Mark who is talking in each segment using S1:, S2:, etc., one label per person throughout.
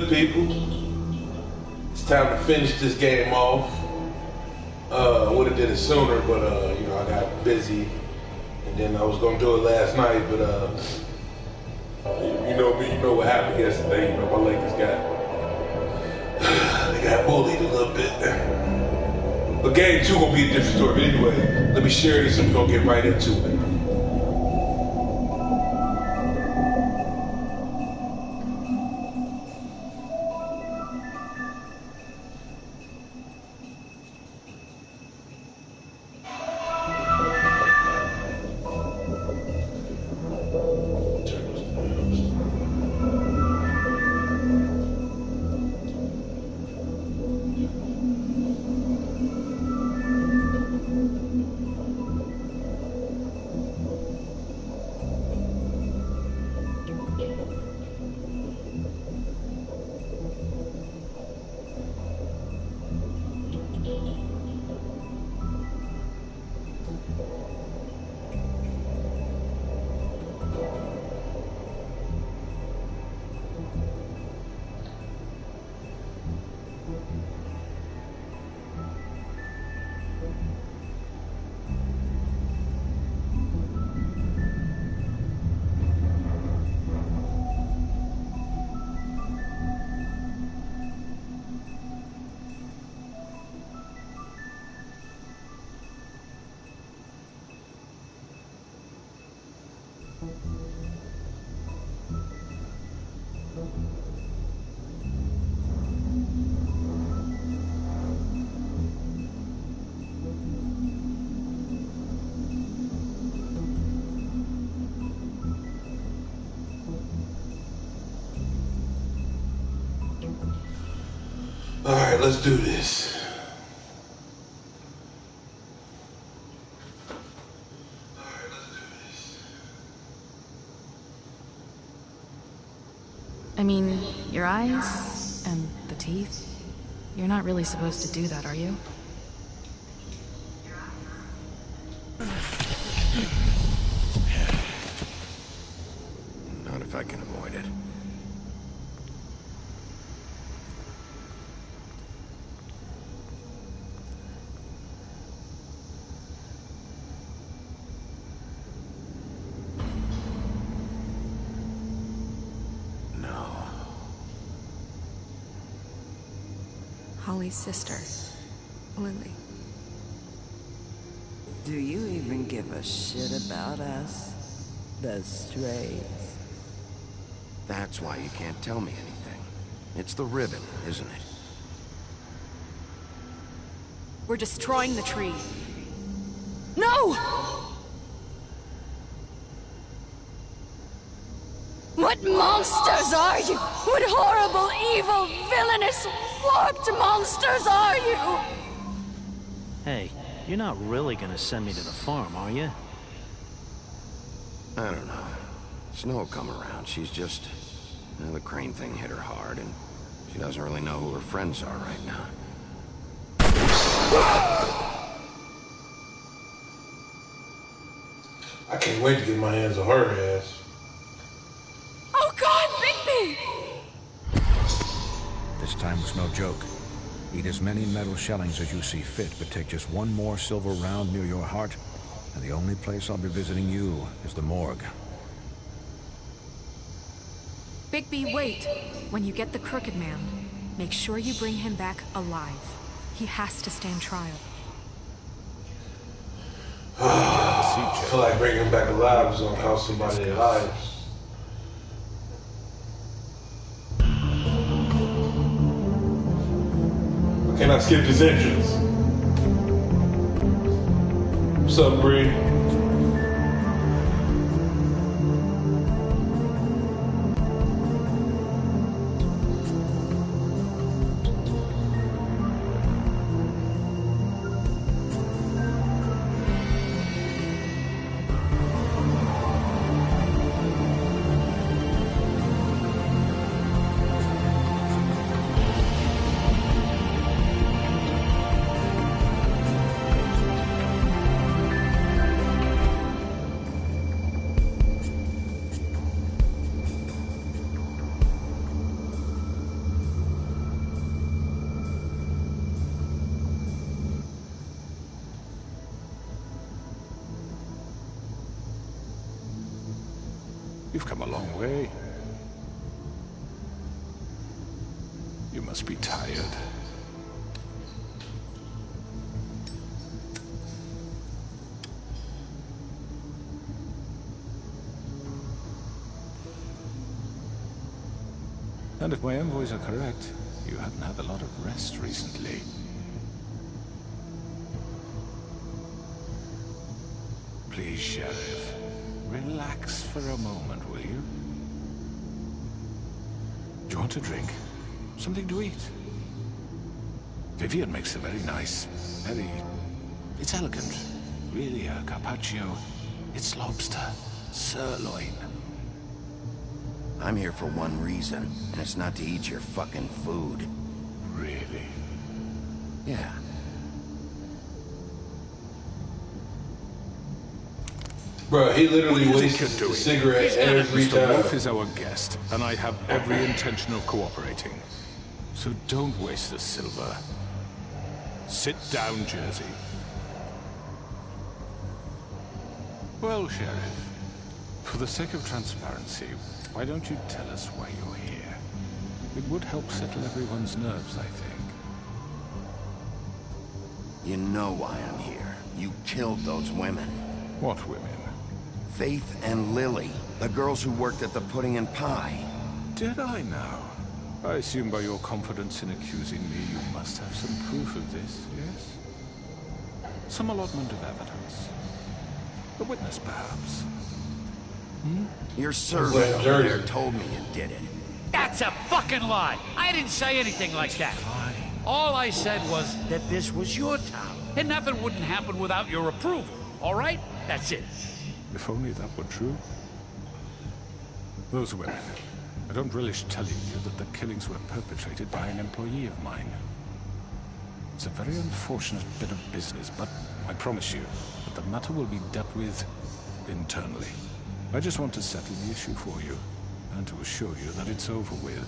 S1: good people. It's time to finish this game off. Would have did it sooner, but you know, I got busy, and then I was gonna do it last night, but you know me, you know what happened yesterday. You know my Lakers they got bullied a little bit. But game two gonna be a different story. But anyway, let me share this and we're gonna get right into it. All right, let's do this.
S2: I mean, your eyes and the teeth. You're not really supposed to do that, are you?
S3: Not if I can avoid it.
S2: Holly's sister, Lily.
S4: Do you even give a shit about us? The strays?
S3: That's why you can't tell me anything. It's the ribbon, isn't it?
S2: We're destroying the tree. No!
S5: What monsters are you? What horrible, evil, villainous, warped monsters are you?
S6: Hey, you're not really gonna send me to the farm, are you?
S3: I don't know. Snow will come around. She's just... the crane thing hit her hard, and she doesn't really know who her friends are right now.
S1: I can't wait to get my hands on her ass.
S5: Oh God, Bigby!
S7: This time was no joke. Eat as many metal shellings as you see fit, but take just one more silver round near your heart, and the only place I'll be visiting you is the morgue.
S2: Bigby, wait! When you get the Crooked Man, make sure you bring him back alive. He has to stand trial.
S1: I feel like bringing him back alive is gonna cost somebody their lives. I cannot skip this entrance. What's up, Bree?
S7: You've come a long way. You must be tired. And if my envoys are correct, you haven't had a lot of rest recently. Please, Sheriff, relax for a moment, will you? Do you want a drink? Something to eat? Vivian makes a very nice, it's elegant. Really, a carpaccio. It's lobster, sirloin.
S3: I'm here for one reason, and it's not to eat your fucking food.
S7: Really?
S3: Yeah.
S1: Bro, he literally
S7: What do you
S1: wastes
S7: think you're
S1: a
S7: doing?
S1: cigarette every
S7: Mr. Wolf
S1: time.
S7: is our guest, and I have every intention of cooperating. So don't waste the silver. Sit down, Jersey. Well, Sheriff, for the sake of transparency, why don't you tell us why you're here? It would help settle everyone's nerves, I think.
S3: You know why I'm here. You killed those women.
S7: What women?
S3: Faith and Lily, the girls who worked at the Pudding and Pie.
S7: Did I now? I assume by your confidence in accusing me, you must have some proof of this, yes? Some allotment of evidence. A witness, perhaps?
S3: Your servant over
S1: Jersey.
S3: there told me you did it.
S8: That's a fucking lie. I didn't say anything like that.
S7: Fine.
S8: All I said was that this was your town, and nothing wouldn't happen without your approval. All right? That's it.
S7: If only that were true. Those women. I don't relish telling you that the killings were perpetrated by an employee of mine. It's a very unfortunate bit of business, but I promise you that the matter will be dealt with internally. I just want to settle the issue for you, and to assure you that it's over with.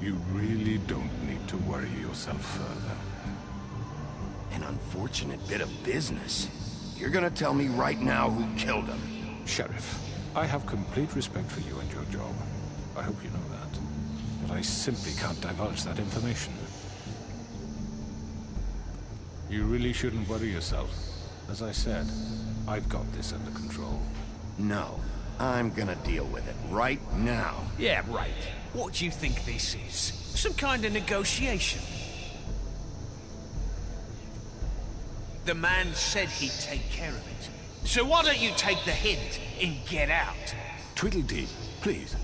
S7: You really don't need to worry yourself further.
S3: An unfortunate bit of business. You're gonna tell me right now who killed him.
S7: Sheriff, I have complete respect for you and your job. I hope you know that. But I simply can't divulge that information. You really shouldn't worry yourself. As I said, I've got this under control.
S3: No, I'm gonna deal with it right now.
S8: Yeah, right.
S9: What do you think this is? Some kind of negotiation? The man said he'd take care of it. So why don't you take the hint and get out?
S7: Tweedledee, please.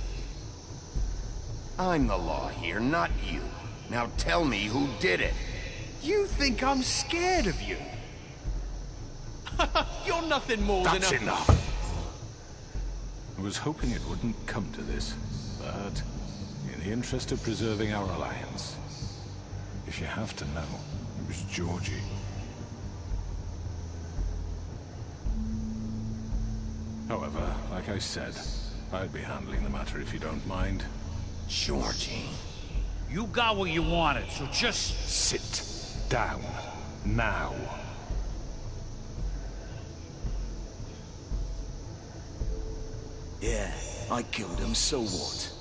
S3: I'm the law here, not you. Now tell me who did it.
S9: You think I'm scared of you? You're nothing more than
S7: That's
S9: a...
S7: enough. I was hoping it wouldn't come to this, but in the interest of preserving our alliance, if you have to know, it was Georgie. However, like I said, I'd be handling the matter if you don't mind.
S3: Georgie.
S8: You got what you wanted, so just...
S7: Sit down. Now.
S10: Yeah, I killed him, so what?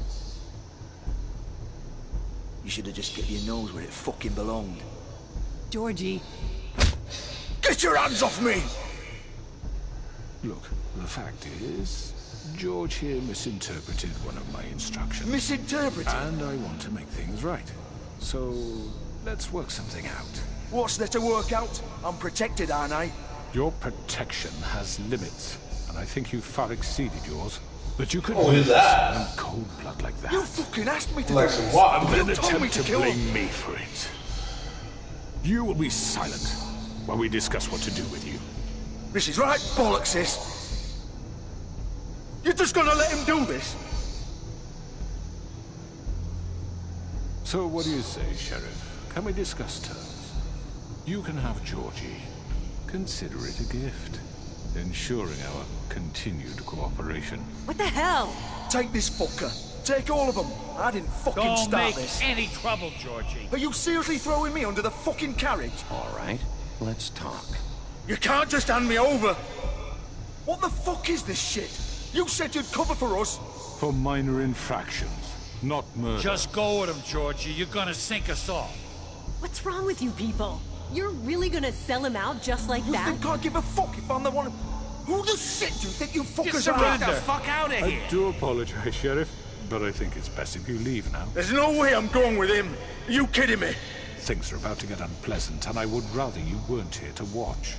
S10: You should have just kept your nose where it fucking belonged.
S4: Georgie.
S10: Get your hands off me!
S7: Look, the fact is, George here misinterpreted one of my instructions.
S10: Misinterpreted?
S7: And I want to make things right. So, let's work something out.
S10: What's there to work out? I'm protected, aren't I?
S7: Your protection has limits, and I think you've far exceeded yours. But you could
S1: Oh, is
S7: do
S1: that?
S7: this in cold blood like that.
S10: You fucking asked me to
S1: Like
S10: do
S1: some
S10: this.
S1: what?
S7: And then
S10: You told me
S7: attempt
S10: to
S7: to
S10: kill him.
S7: blame me for it. You will be silent while we discuss what to do with you.
S10: This is right bollocks, sis. You're just gonna let him do this?
S7: So what do you say, Sheriff? Can we discuss terms? You can have Georgie. Consider it a gift, ensuring our continued cooperation.
S4: What the hell?
S10: Take this fucker. Take all of them. I didn't fucking
S8: Don't
S10: start
S8: make
S10: this.
S8: any trouble, Georgie.
S10: Are you seriously throwing me under the fucking carriage?
S3: All right, let's talk.
S10: You can't just hand me over. What the fuck is this shit? You said you'd cover for us.
S7: For minor infractions, not murder.
S8: Just go with him, Georgie. You're gonna sink us all.
S11: What's wrong with you people? You're really gonna sell him out just like
S10: You
S11: that?
S10: think I give a fuck if I'm the one who the shit do you think you fuckers are?
S9: Get the fuck out of here!
S7: I do apologize, Sheriff, but I think it's best if you leave now.
S10: There's no way I'm going with him. Are you kidding me?
S7: Things are about to get unpleasant, and I would rather you weren't here to watch.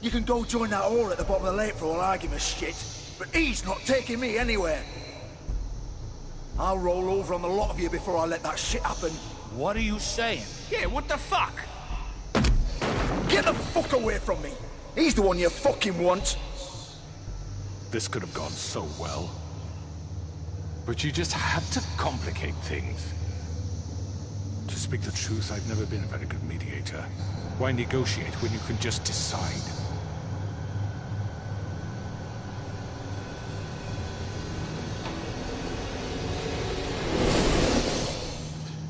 S10: You can go join that whore at the bottom of the lake for all I give a shit, but he's not taking me anywhere. I'll roll over on the lot of you before I let that shit happen.
S8: What are you saying?
S9: Yeah, what the fuck?
S10: Get the fuck away from me! He's the one you fucking want!
S7: This could have gone so well. But you just had to complicate things. To speak the truth, I've never been a very good mediator. Why negotiate when you can just decide?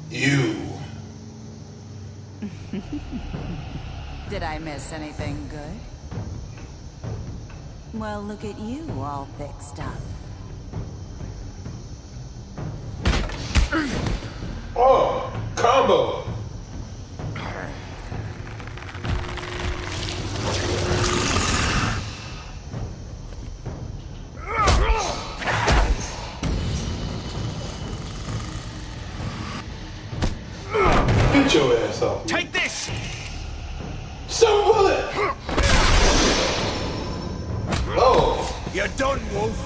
S1: You.
S12: Did I miss anything good? Well, look at you, all fixed up.
S1: Oh, combo. Get your ass off.
S9: Take this!
S1: Some bullet! Oh!
S10: You're done, Wolf!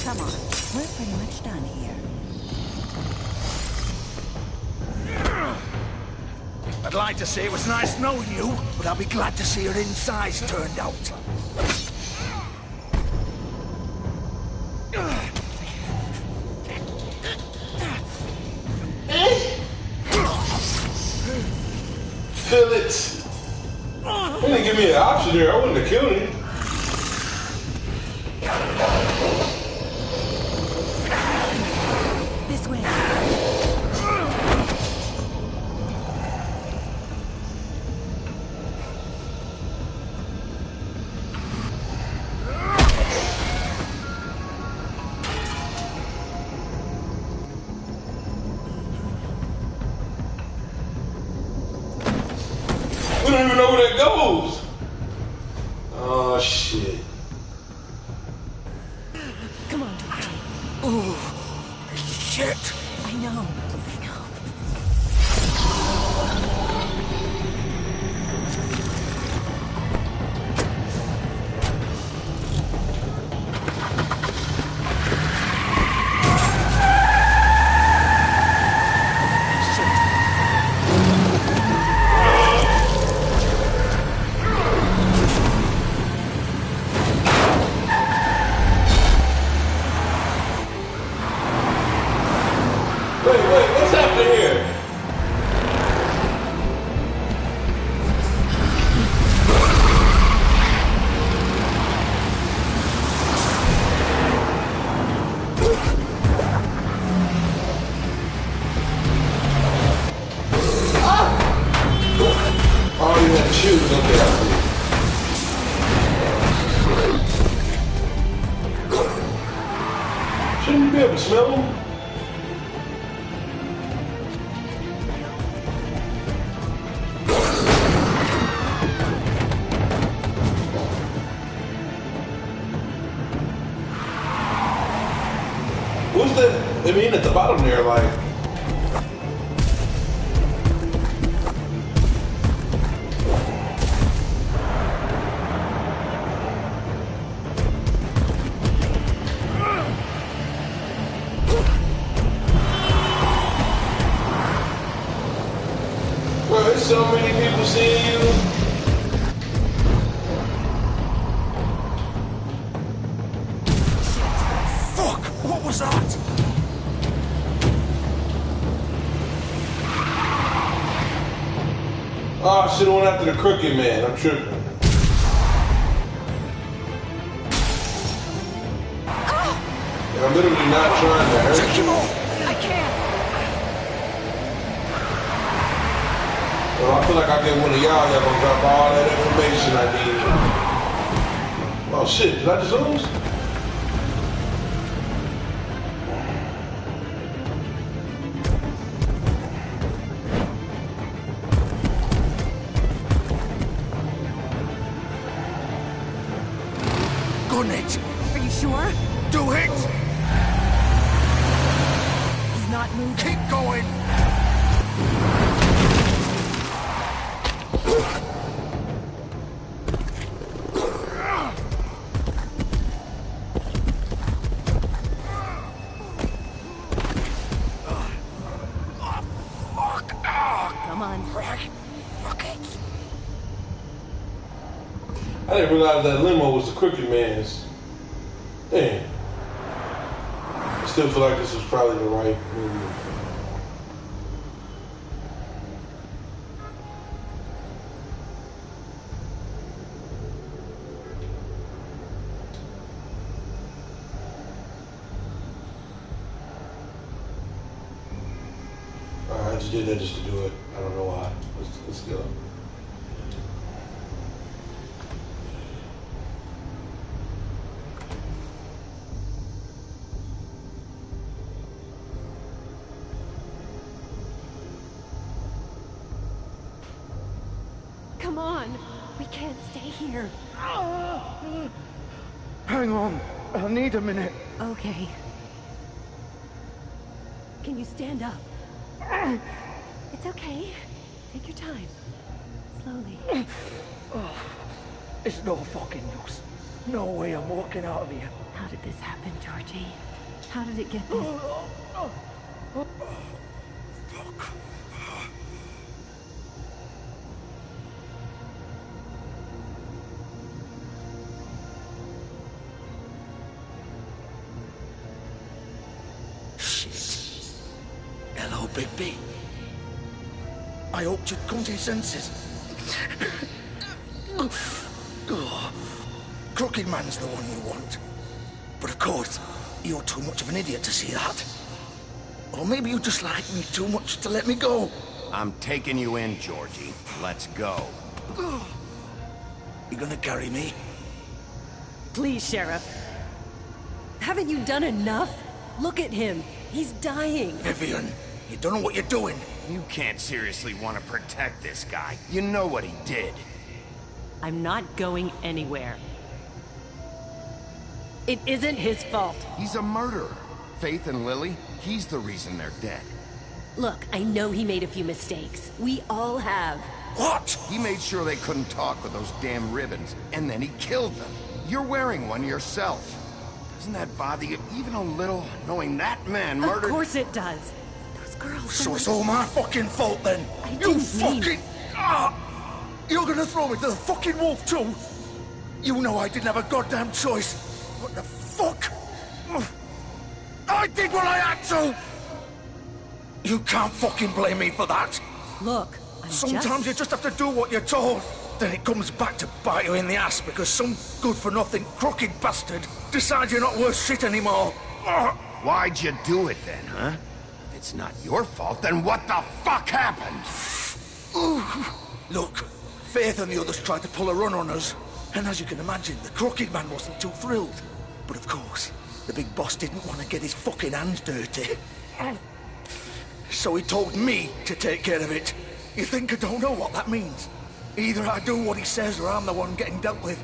S12: Come on, we're pretty much done here.
S10: I'd like to say it was nice knowing you, but I'll be glad to see your insides turned out.
S1: Fill it! You didn't give me an option here. I wouldn't have killed him.
S12: This way.
S1: We don't even know where that goes. Oh, shit.
S11: Come on, Georgie.
S10: Ooh, shit!
S11: I know.
S1: Wait, what's happening here? Oh, you had shoes. Okay, I see. Shouldn't you be able to smell them? What's that? I mean, at the bottom there, like. Bro, there's so many people seeing you.
S10: Fuck! What was that?
S1: Oh, I should have went after the crooked man. I'm tripping. And I'm literally not trying to hurt you.
S11: I can't.
S1: Well, I feel like I get one of y'all gonna drop all that information I need. Oh shit, did I just lose?
S10: done it.
S11: Are you sure?
S10: Do it!
S11: He's not moving.
S10: Keep going!
S11: Come on.
S10: Fuck it.
S1: I didn't realize that limo was the Crooked Man's. Damn. I still feel like this was probably the right move. Alright, I just did that just to do it. I don't know why. Let's go.
S11: Come on. We can't stay here.
S10: Hang on. I need a minute.
S11: Okay. Can you stand up? It's okay. Take your time. Slowly.
S10: It's no fucking use. No way I'm walking out of here.
S11: How did this happen, Georgie? How did it get this?
S10: Fuck. Shit. Hello, Big B. I hoped you'd come to your senses. Crooked Man's the one you want. But of course, you're too much of an idiot to see that. Or maybe you just like me too much to let me go.
S3: I'm taking you in, Georgie. Let's go.
S10: You gonna carry me?
S11: Please, Sheriff. Haven't you done enough? Look at him. He's dying.
S10: Vivian, you don't know what you're doing.
S3: You can't seriously want to protect this guy. You know what he did.
S11: I'm not going anywhere. It isn't his fault.
S3: He's a murderer. Faith and Lily, he's the reason they're dead.
S11: Look, I know he made a few mistakes. We all have.
S10: What?
S3: He made sure they couldn't talk with those damn ribbons, and then he killed them. You're wearing one yourself. Doesn't that bother you even a little, knowing that man murdered...
S11: Of course it does. Those girls...
S10: So it's all my fucking fault then?
S11: I
S10: You
S11: didn't
S10: fucking...
S11: mean...
S10: You're gonna throw me to the fucking wolf too? You know I didn't have a goddamn choice. What the fuck? I did what I had to! You can't fucking blame me for that.
S11: Look,
S10: Sometimes you just have to do what you're told. Then it comes back to bite you in the ass because some good-for-nothing crooked bastard decides you're not worth shit anymore.
S3: Why'd you do it then, huh? If it's not your fault, then what the fuck happened?
S10: Look, Faith and the others tried to pull a run on us. And as you can imagine, the Crooked Man wasn't too thrilled. But of course, the big boss didn't want to get his fucking hands dirty. So he told me to take care of it. You think I don't know what that means? Either I do what he says or I'm the one getting dealt with.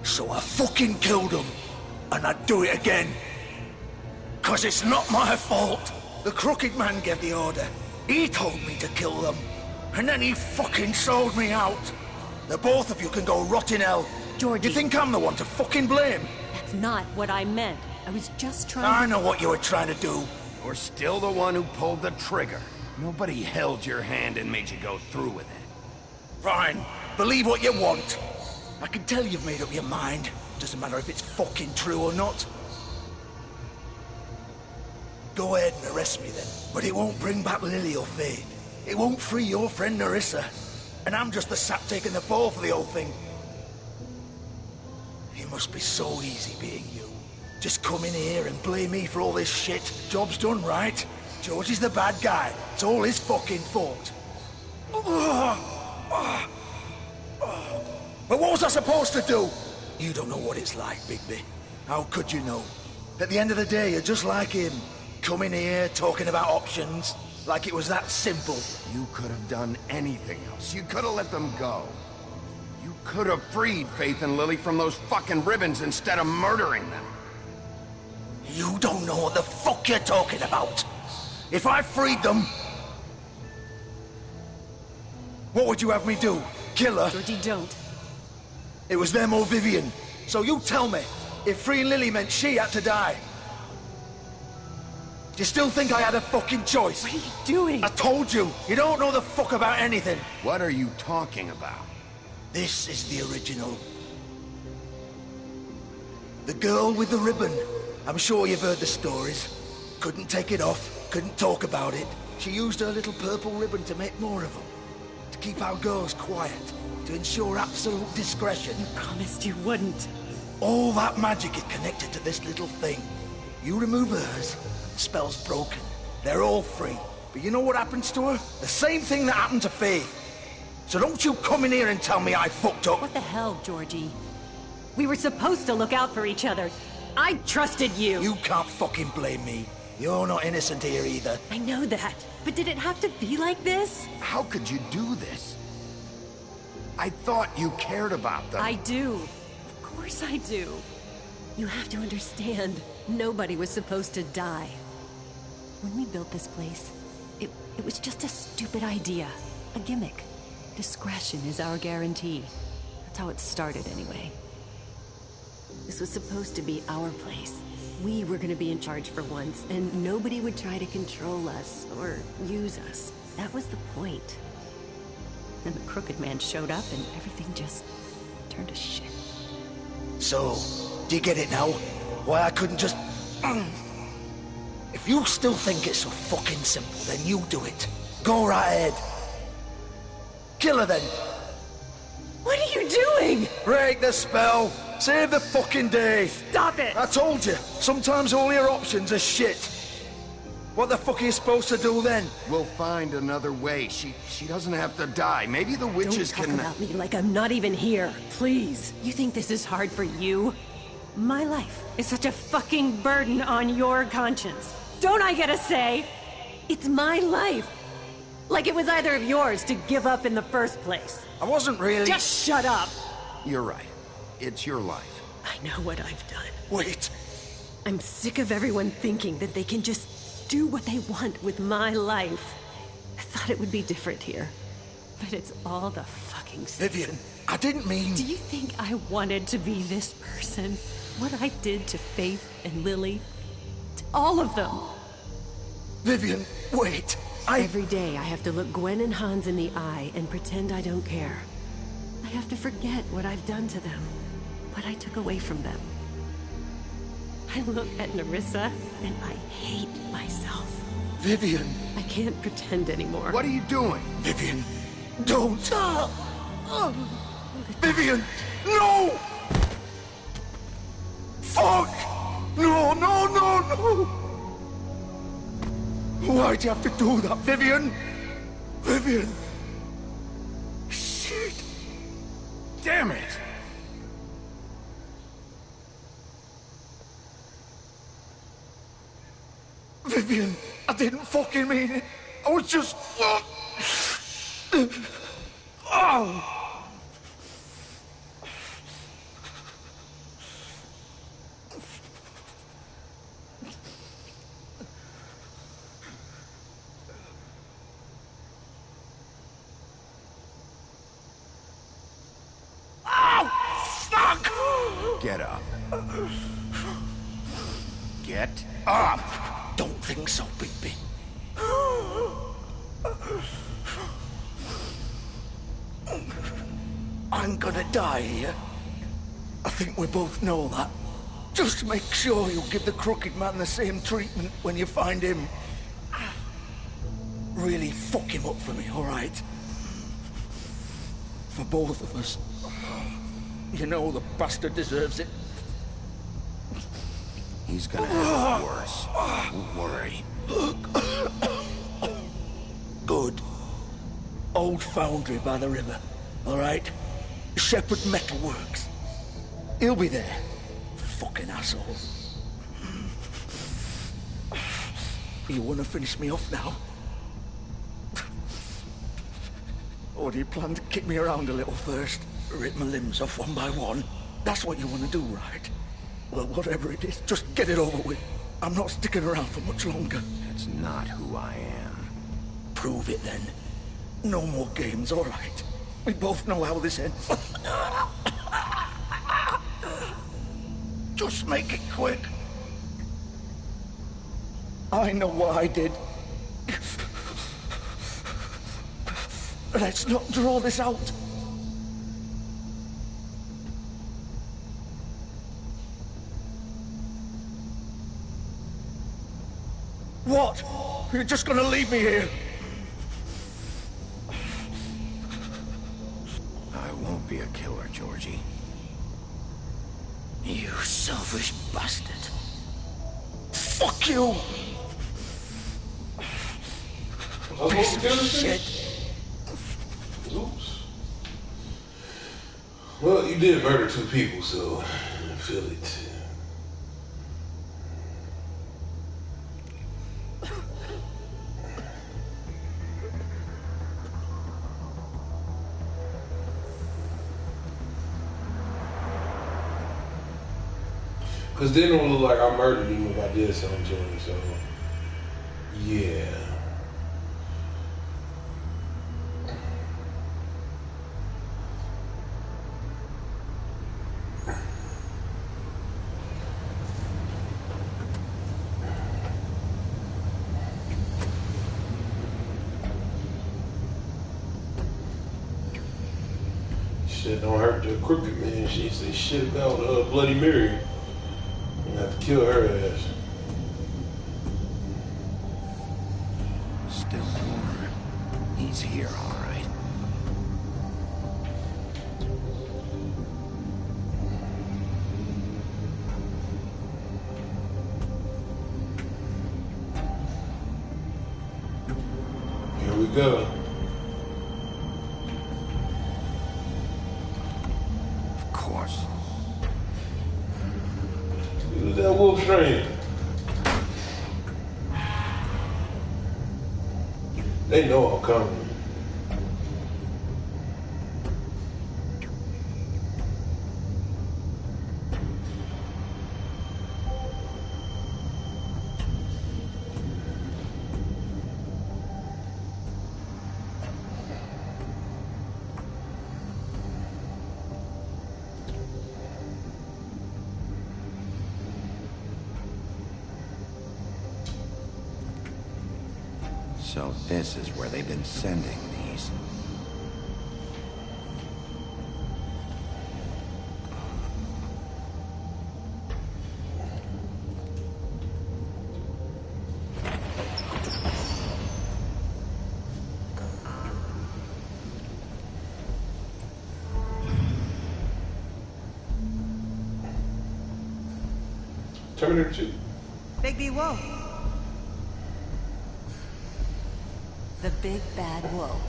S10: So I fucking killed him. And I'd do it again. 'Cause it's not my fault. The Crooked Man gave the order. He told me to kill them. And then he fucking sold me out. The both of you can go rot in hell.
S11: Georgie.
S10: You think I'm the one to fucking blame?
S11: That's not what I meant. I was just trying
S10: I
S11: to...
S10: know what you were trying to do.
S3: You're still the one who pulled the trigger. Nobody held your hand and made you go through with it.
S10: Fine. Believe what you want. I can tell you've made up your mind. Doesn't matter if it's fucking true or not. Go ahead and arrest me then. But it won't bring back Lily or Faith. It won't free your friend Nerissa. And I'm just the sap taking the fall for the whole thing. It must be so easy being you. Just come in here and blame me for all this shit. Job's done, right? George is the bad guy. It's all his fucking fault. But what was I supposed to do? You don't know what it's like, Bigby. How could you know? At the end of the day, you're just like him. Coming here, talking about options, like it was that simple.
S3: You could have done anything else. You could have let them go. You could have freed Faith and Lily from those fucking ribbons instead of murdering them.
S10: You don't know what the fuck you're talking about. If I freed them... What would you have me do? Kill her?
S11: Georgie, don't.
S10: It was them or Vivian. So you tell me, if freeing Lily meant she had to die. Do you still think I had a fucking choice?
S11: What are you doing?
S10: I told you, you don't know the fuck about anything.
S3: What are you talking about?
S10: This is the original. The girl with the ribbon. I'm sure you've heard the stories. Couldn't take it off, couldn't talk about it. She used her little purple ribbon to make more of them. To keep our girls quiet. To ensure absolute discretion.
S11: Promised you wouldn't.
S10: All that magic is connected to this little thing. You remove hers, the spell's broken. They're all free. But you know what happens to her? The same thing that happened to Faith. So don't you come in here and tell me I fucked up.
S11: What the hell, Georgie? We were supposed to look out for each other. I trusted you.
S10: You can't fucking blame me. You're not innocent here either.
S11: I know that. But did it have to be like this?
S3: How could you do this? I thought you cared about them.
S11: I do. Of course I do. You have to understand, nobody was supposed to die. When we built this place, it was just a stupid idea. A gimmick. Discretion is our guarantee. That's how it started anyway. This was supposed to be our place. We were gonna be in charge for once, and nobody would try to control us or use us. That was the point. Then the Crooked Man showed up and everything just turned to shit.
S10: So, do you get it now? Why I couldn't just... If you still think it's so fucking simple, then you do it. Go right ahead. Kill her then.
S11: What are you doing?
S10: Break the spell. Save the fucking day.
S11: Stop it!
S10: I told you, sometimes all your options are shit. What the fuck are you supposed to do then?
S3: We'll find another way. She doesn't have to die. Maybe the witches
S11: Don't talk
S3: can...
S11: about me like I'm not even here. Please. You think this is hard for you? My life is such a fucking burden on your conscience. Don't I get a say? It's my life. Like it was either of yours to give up in the first place.
S10: I wasn't really...
S11: Just shut up.
S3: You're right. It's your life.
S11: I know what I've done.
S10: Wait.
S11: I'm sick of everyone thinking that they can just do what they want with my life. I thought it would be different here. But it's all the fucking same.
S10: Vivian, I didn't mean...
S11: Do you think I wanted to be this person? What I did to Faith and Lily? To all of them?
S10: Vivian, wait.
S11: Every day I have to look Gwen and Hans in the eye and pretend I don't care. I have to forget what I've done to them. What I took away from them. I look at Nerissa and I hate myself.
S10: Vivian.
S11: I can't pretend anymore.
S3: What are you doing?
S10: Vivian, don't. Vivian, no! Fuck! No, no, no, no! Why'd you have to do that, Vivian? Vivian! Shit!
S3: Damn it!
S10: Vivian, I didn't fucking mean it. I was just... Oh!
S3: Get up. Get up!
S10: Don't think so, Bigby. I'm gonna die here. I think we both know that. Just make sure you give the Crooked Man the same treatment when you find him. Really fuck him up for me, alright? For both of us. You know the bastard deserves it.
S3: He's gonna have it worse. Don't worry.
S10: Good. Old foundry by the river, alright? Shepherd Metal Works. He'll be there. Fucking asshole. You wanna finish me off now? Or do you plan to kick me around a little first? Rip my limbs off one by one? That's what you want to do, right? Well, whatever it is, just get it over with. I'm not sticking around for much longer.
S3: That's not who I am.
S10: Prove it, then. No more games, all right? We both know how this ends. Just make it quick. I know what I did. Let's not draw this out. What? You're just gonna leave me here?
S3: I won't be a killer, Georgie.
S10: You selfish bastard. Fuck you! Piece of shit.
S1: Oops. Well, you did murder 2 people, so I feel it. Because then it would look like I murdered him if I did something to him, so yeah. Shit don't hurt the crooked man. She say shit about Bloody Mary. You have to kill her ass.
S3: Still more. He's here, all right.
S1: Here we go.
S3: Of course.
S1: Look at that wolf strain. They know I'm coming.
S3: So this is where they've been sending these.
S1: Terminator 2.
S12: Bigby Wolf. The big bad wolf.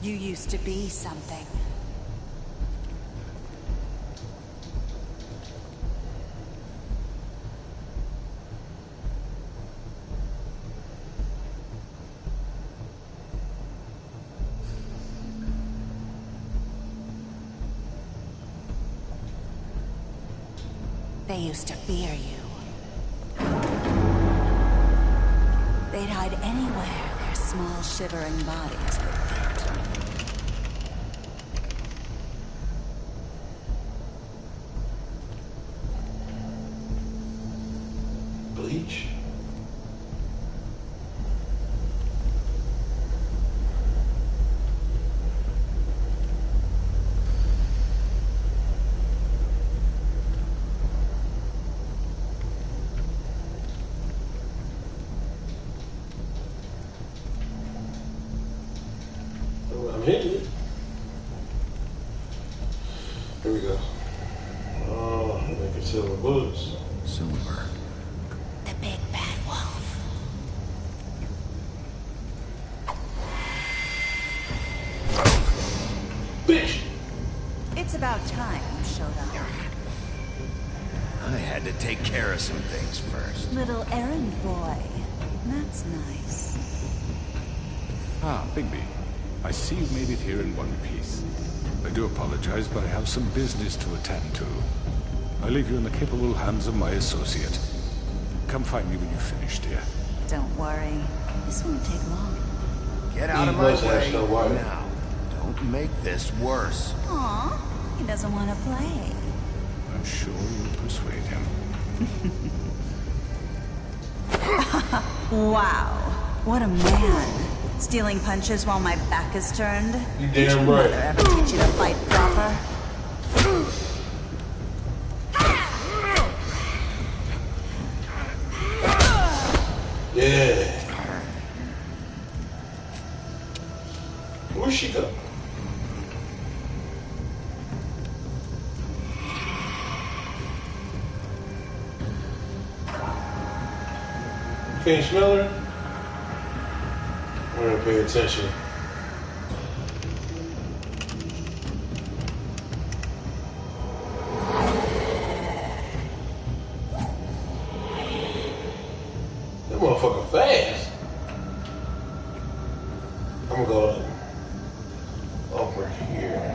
S12: You used to be something. They used to fear you. They'd hide anywhere their small, shivering bodies would fit.
S1: Bleach. I'm hitting it. Here we go. Oh, I think it's silver bullets.
S3: Silver.
S12: The big bad wolf.
S1: Bitch!
S12: It's about time you showed up.
S3: I had had to take care of some things first.
S12: Little errand boy. That's nice.
S7: Ah, Bigby. I see you made it here in one piece. I do apologize, but I have some business to attend to. I leave you in the capable hands of my associate. Come find me when you've finished, dear.
S12: Don't worry. This won't take long.
S3: Get out of my way now. Don't make this worse.
S12: Aw, he doesn't want to play.
S7: I'm sure you'll persuade him.
S12: Wow, what a man. Stealing punches while my back is turned?
S1: You damn right.
S12: Mother ever teach you to fight proper?
S1: Yeah. Where'd she go? Can't smell her? I'm gonna pay attention. That motherfucker fast. I'm gonna go over here.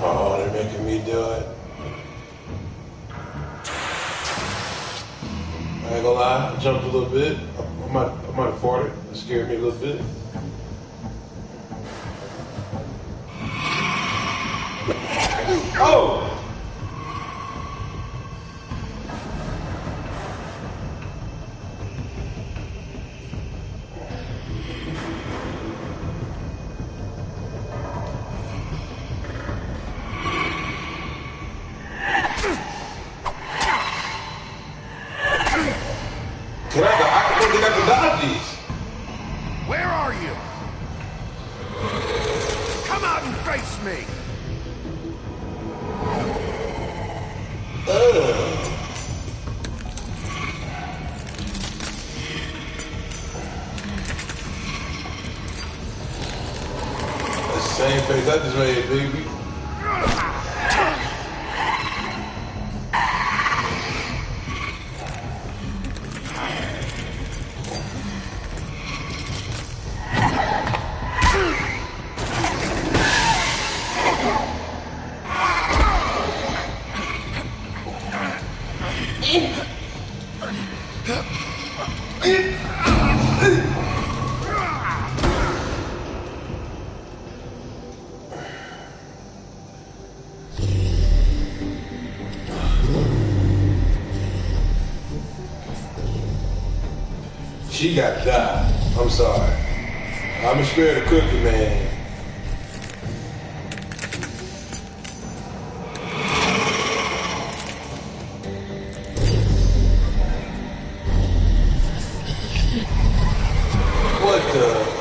S1: Oh, they're making me do it. I ain't gonna lie, I jumped a little bit. I might have farted. It scared me a little bit. Oh! I don't think I can dodge these.
S3: Where are you? Come out and face me!
S1: That's the same face I just made, baby. She got to die. I'm sorry. I'm a spare the cookie, man. What the?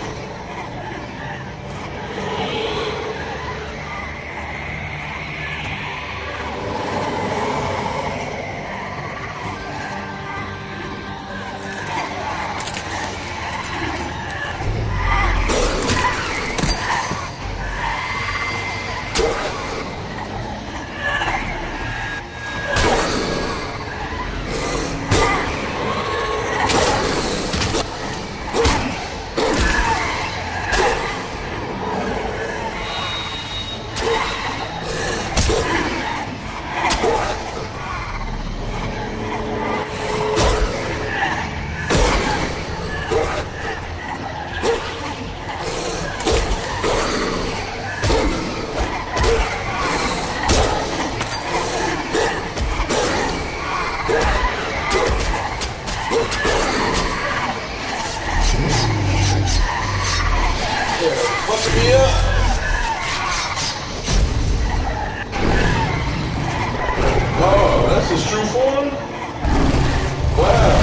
S1: Fucking me up. Oh, that's his true form? Wow.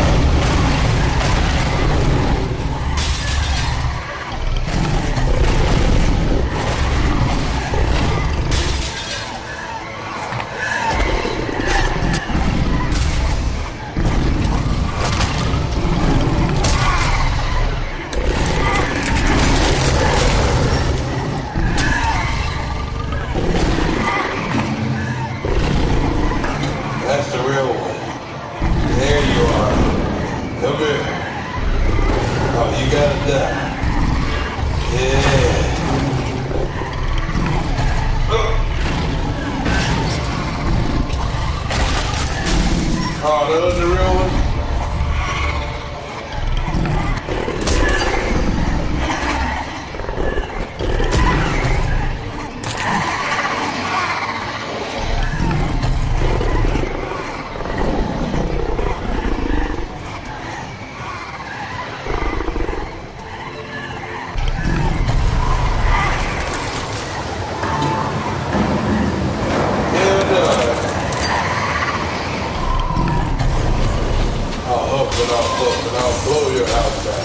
S1: Oh, that was the real one? I'll blow your house down.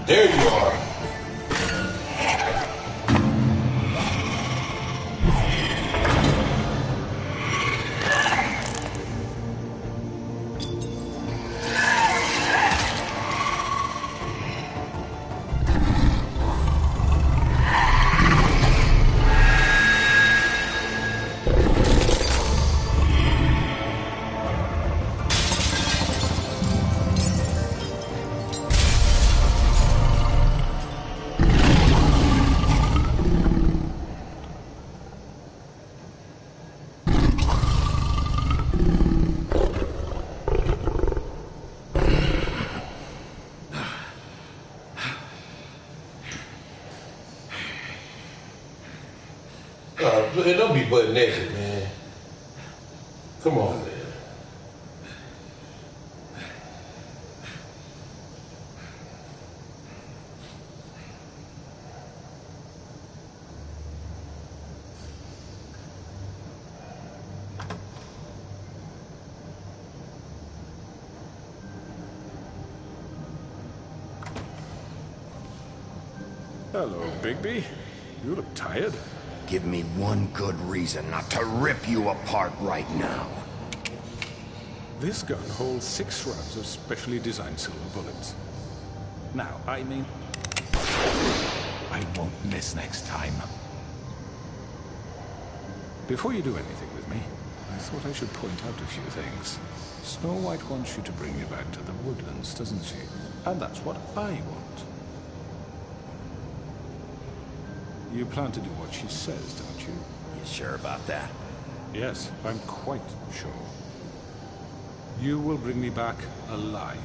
S1: There you are. Don't be butt naked, man. Come on, man.
S7: Hello, Bigby. You look tired.
S3: Give me one good reason not to rip you apart right now.
S7: This gun holds 6 rounds of specially designed silver bullets. Now, I mean, I won't miss next time. Before you do anything with me, I thought I should point out a few things. Snow White wants you to bring you back to the woodlands, doesn't she? And that's what I want. You plan to do what she says, don't you?
S3: You sure about that?
S7: Yes, I'm quite sure. You will bring me back alive.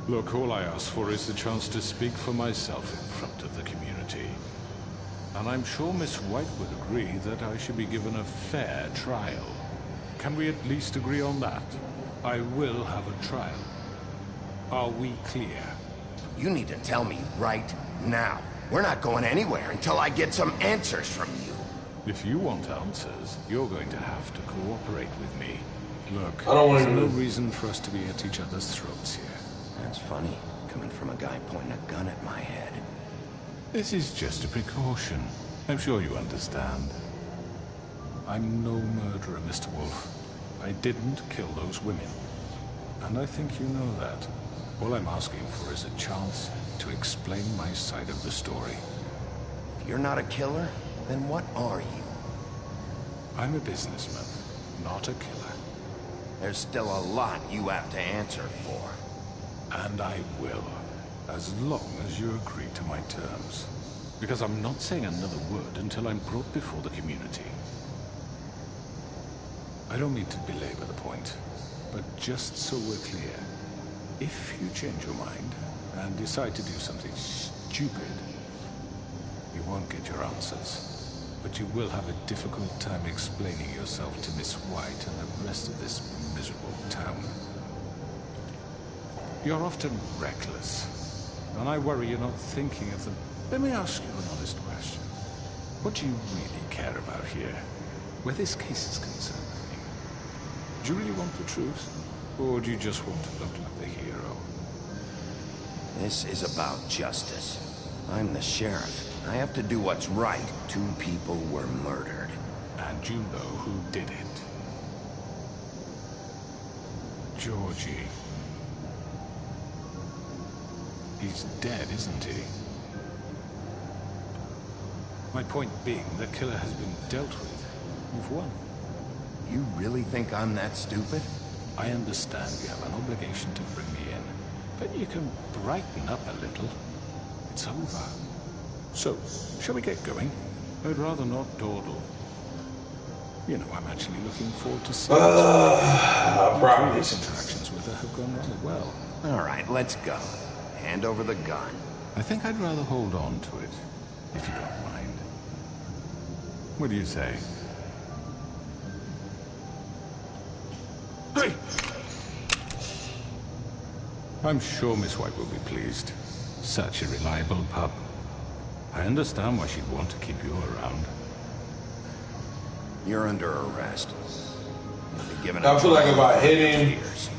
S7: Look, all I ask for is the chance to speak for myself in front of the community. And I'm sure Miss White would agree that I should be given a fair trial. Can we at least agree on that? I will have a trial. Are we clear?
S3: You need to tell me right now. We're not going anywhere until I get some answers from you.
S7: If you want answers, you're going to have to cooperate with me. Look,
S1: there's
S7: no reason for us to be at each other's throats here.
S3: That's funny, coming from a guy pointing a gun at my head.
S7: This is just a precaution. I'm sure you understand. I'm no murderer, Mr. Wolf. I didn't kill those women. And I think you know that. All I'm asking for is a chance to explain my side of the story.
S3: If you're not a killer, then what are you?
S7: I'm a businessman, not a killer.
S3: There's still a lot you have to answer for.
S7: And I will, as long as you agree to my terms. Because I'm not saying another word until I'm brought before the community. I don't mean to belabor the point, but just so we're clear, if you change your mind and decide to do something stupid, you won't get your answers. But you will have a difficult time explaining yourself to Miss White and the rest of this miserable town. You're often reckless, and I worry you're not thinking of them. Let me ask you an honest question. What do you really care about here, where this case is concerned? Do you really want the truth? Or do you just want to look like the hero?
S3: This is about justice. I'm the sheriff. I have to do what's right. 2 people were murdered.
S7: And you know who did it. Georgie. He's dead, isn't he? My point being, the killer has been dealt with. You've won.
S3: You really think I'm that stupid?
S7: I understand you have an obligation to bring me in, but you can brighten up a little. It's over. So, shall we get going? I'd rather not dawdle. You know, I'm actually looking forward to seeing her.
S1: Promise.
S7: Previous interactions with her have gone rather well.
S3: All right, let's go. Hand over the gun.
S7: I think I'd rather hold on to it, if you don't mind. What do you say? Hey! I'm sure Miss White will be pleased. Such a reliable pup. I understand why she'd want to keep you around.
S3: You're under arrest. You'll be given
S1: I feel like if I hit him,
S3: years.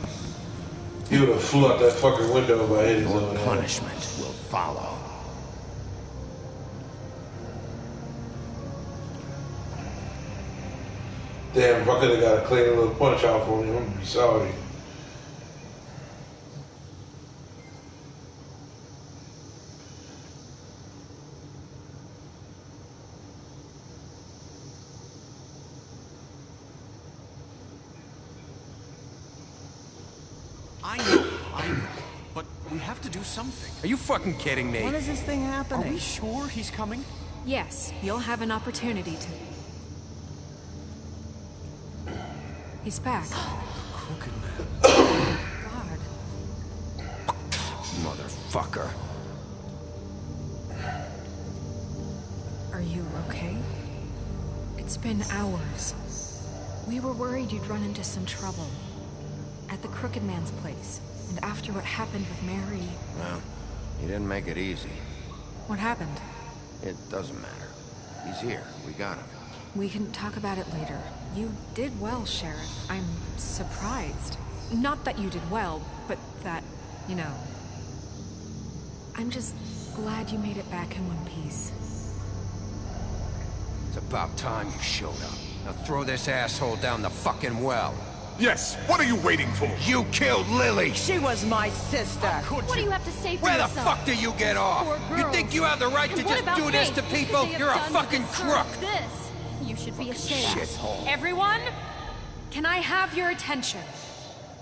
S1: he would have flew out that fucking window if I hit his
S3: Your
S1: own ass.
S3: punishment will follow.
S1: Damn, if I could have got a clean little punch out for him, I'm gonna be sorry.
S9: I know. But we have to do something. Are you fucking kidding me?
S4: When is this thing
S9: Are
S4: happening?
S9: we sure he's coming?
S2: Yes, you'll have an opportunity to. He's back.
S9: Crooked man.
S2: God.
S3: Motherfucker.
S2: Are you okay? It's been hours. We were worried you'd run into some trouble. At the Crooked Man's place. And after what happened with Mary...
S3: Well, he didn't make it easy.
S2: What happened?
S3: It doesn't matter. He's here. We got him.
S2: We can talk about it later. You did well, Sheriff. I'm surprised. Not that you did well, but that, you know... I'm just glad you made it back in one piece.
S9: It's about time you showed up. Now throw this asshole down the fucking well.
S13: Yes, what are you waiting for?
S9: You killed Lily!
S4: She was my sister.
S5: What do you have to say for
S9: Where the
S5: yourself?
S9: fuck do you get off?
S5: Poor
S9: You
S5: girls.
S9: think you have the right
S5: And
S9: to
S5: what
S9: just
S5: about
S9: do this
S5: Faith?
S9: to
S5: What could
S9: people?
S5: they have
S9: You're a
S5: done to
S9: fucking
S5: deserve
S9: crook!
S5: This. You should be ashamed.
S9: Shithole.
S2: Everyone, can I have your attention?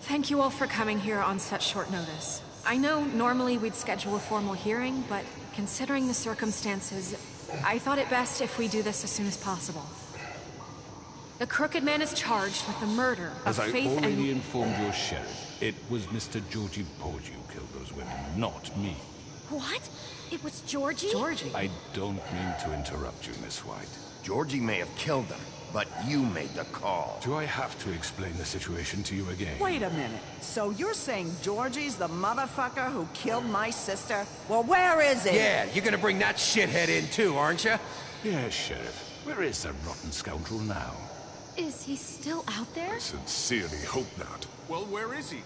S2: Thank you all for coming here on such short notice. I know normally we'd schedule a formal hearing, but considering the circumstances, I thought it best if we do this as soon as possible. The Crooked Man is charged with the murder
S7: As
S2: of
S7: I
S2: Faith
S7: already
S2: and...
S7: informed your sheriff, it was Mr. Georgie Porgy who killed those women, not me.
S5: What? It was Georgie?
S2: Georgie?
S7: I don't mean to interrupt you, Miss White.
S3: Georgie may have killed them, but you made the call.
S7: Do I have to explain the situation to you again?
S4: Wait a minute. So you're saying Georgie's the motherfucker who killed my sister? Well, where is he?
S9: Yeah, you're gonna bring that shithead in too, aren't you?
S7: Yes, Sheriff. Where is the rotten scoundrel now?
S5: Is he still out there?
S13: I sincerely hope not. Well, where is he?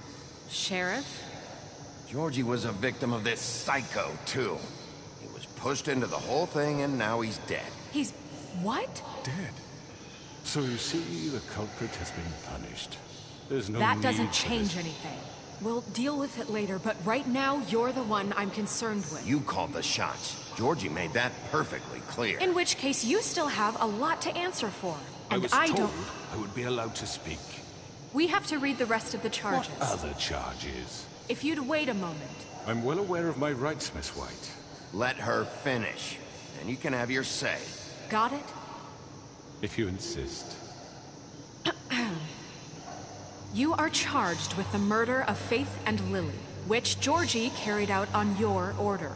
S2: Sheriff?
S3: Georgie was a victim of this psycho, too. He was pushed into the whole thing, and now he's dead.
S2: He's... what?
S7: Dead. So you see, the culprit has been punished. There's no
S2: That
S7: need
S2: doesn't
S7: for
S2: change
S7: this.
S2: anything. We'll deal with it later, but right now, you're the one I'm concerned with.
S3: You called the shots. Georgie made that perfectly clear.
S2: In which case, you still have a lot to answer for. And
S7: I was told
S2: don't...
S7: I would be allowed to speak.
S2: We have to read the rest of the charges.
S7: What other charges?
S2: If you'd wait a moment.
S7: I'm well aware of my rights, Miss White.
S3: Let her finish, and you can have your say.
S2: Got it?
S7: If you insist.
S2: You are charged with the murder of Faith and Lily, which Georgie carried out on your order,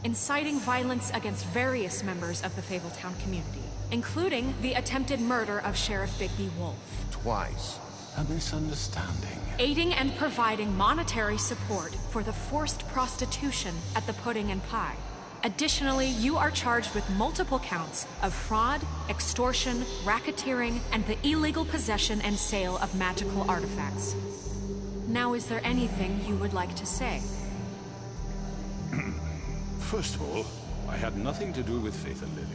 S2: inciting violence against various members of the Fabletown community, including the attempted murder of Sheriff Bigby Wolf.
S3: Twice.
S7: A misunderstanding.
S2: Aiding and providing monetary support for the forced prostitution at the Pudding and Pie. Additionally, you are charged with multiple counts of fraud, extortion, racketeering, and the illegal possession and sale of magical artifacts. Now, is there anything you would like to say?
S7: First of all, I had nothing to do with Faith and Lily,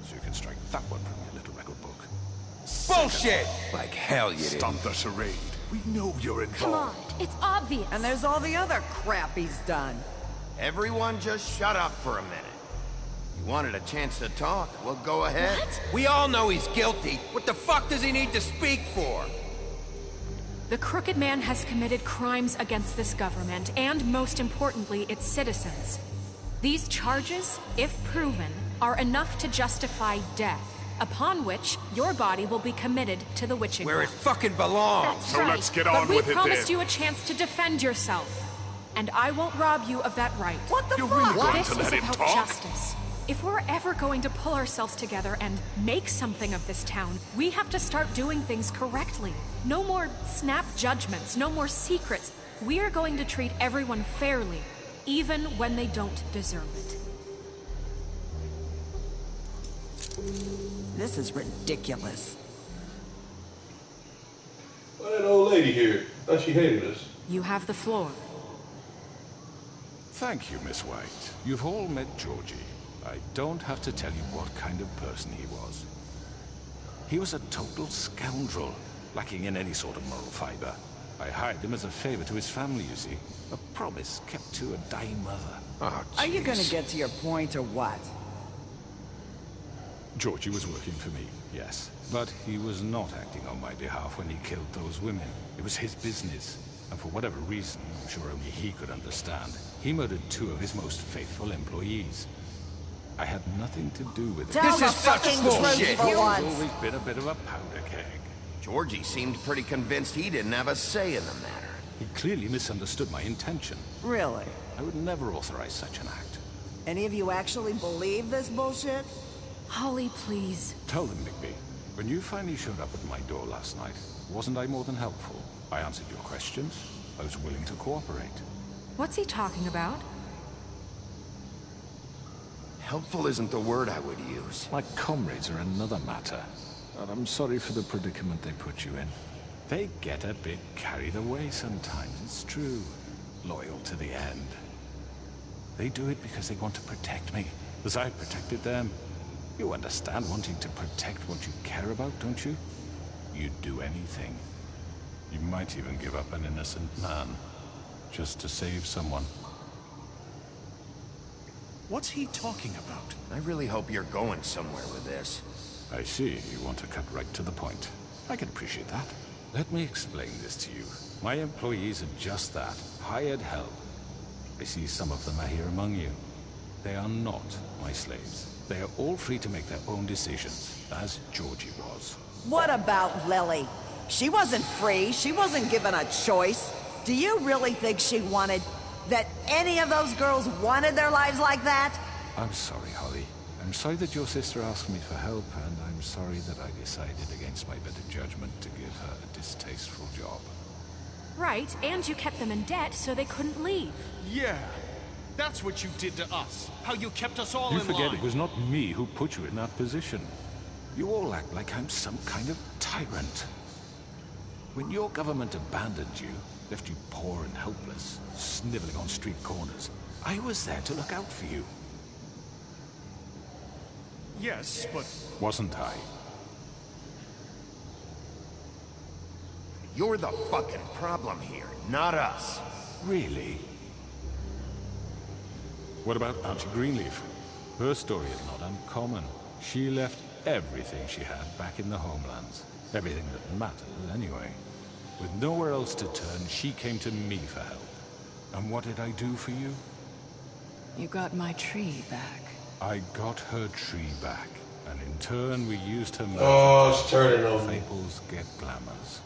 S7: so you can strike that one from your little record book.
S9: Bullshit! Like hell you did.
S13: Stop the charade. We know you're involved.
S5: Come on, it's obvious.
S4: And there's all the other crap he's done.
S3: Everyone just shut up for a minute. You wanted a chance to talk? Well, go ahead.
S5: What?
S9: We all know he's guilty. What the fuck does he need to speak for?
S2: The Crooked Man has committed crimes against this government and, most importantly, its citizens. These charges, if proven, are enough to justify death. upon which your body will be committed to the witching
S9: Where it
S2: ground.
S9: fucking belongs.
S2: That's
S13: So
S2: right.
S13: let's get
S2: But
S13: on
S2: we
S13: with it
S2: promised
S13: then.
S2: you a chance to defend yourself. And I won't rob you of that right.
S4: What the
S13: You're
S4: fuck?
S13: really going
S2: This
S13: to
S2: is
S13: let him
S2: about
S13: talk?
S2: justice. If we're ever going to pull ourselves together and make something of this town, we have to start doing things correctly. No more snap judgments, no more secrets. We are going to treat everyone fairly, even when they don't deserve it.
S4: This is ridiculous.
S1: Why that old lady here? I thought she hated us.
S2: You have the floor.
S7: Thank you, Miss White. You've all met Georgie. I don't have to tell you what kind of person he was. He was a total scoundrel, lacking in any sort of moral fiber. I hired him as a favor to his family, you see. A promise kept to a dying mother. Oh,
S4: Are you
S7: jeez.
S4: gonna get to your point or what?
S7: Georgie was working for me, yes. But he was not acting on my behalf when he killed those women. It was his business. And for whatever reason, I'm sure only he could understand, he murdered 2 of his most faithful employees. I had nothing to do with it.
S4: Tell the fucking truth
S9: bullshit.
S4: for
S7: He's
S4: once.
S7: always been a bit of a powder keg.
S3: Georgie seemed pretty convinced he didn't have a say in the matter.
S7: He clearly misunderstood my intention.
S4: Really?
S7: I would never authorize such an act.
S4: Any of you actually believe this bullshit?
S2: Holly, please.
S7: Tell them, Bigby, when you finally showed up at my door last night, wasn't I more than helpful? I answered your questions. I was willing to cooperate.
S2: What's he talking about?
S3: Helpful isn't the word I would use.
S7: My comrades are another matter. And I'm sorry for the predicament they put you in. They get a bit carried away sometimes, it's true. Loyal to the end. They do it because they want to protect me, as I protected them. You understand wanting to protect what you care about, don't you? You'd do anything. You might even give up an innocent man, just to save someone.
S13: What's he talking about?
S3: I really hope you're going somewhere with this.
S7: I see you want to cut right to the point. I can appreciate that. Let me explain this to you. My employees are just that, hired help. I see some of them are here among you. They are not my slaves. They are all free to make their own decisions, as Georgie was.
S4: What about Lily? She wasn't free. She wasn't given a choice. Do you really think she wanted... that any of those girls wanted their lives like that?
S7: I'm sorry, Holly. I'm sorry that your sister asked me for help, and I'm sorry that I decided against my better judgment to give her a distasteful job.
S2: Right, and you kept them in debt so they couldn't leave.
S13: Yeah, that's what you did to us. How you kept us all
S7: You
S13: in
S7: forget
S13: line.
S7: it was not me who put you in that position. You all act like I'm some kind of tyrant. When your government abandoned you, left you poor and helpless, sniveling on street corners, I was there to look out for you.
S13: Yes, but...
S7: Wasn't I?
S3: You're the fucking problem here, not us.
S7: Really? What about Auntie Greenleaf? Her story is not uncommon. She left everything she had back in the homelands. Everything that mattered, anyway. With nowhere else to turn, she came to me for help. And what did I do for you?
S12: You got my tree back.
S7: I got her tree back. And in turn, we used her magic.
S1: Oh, it's turning on me.
S7: Fables get glamours.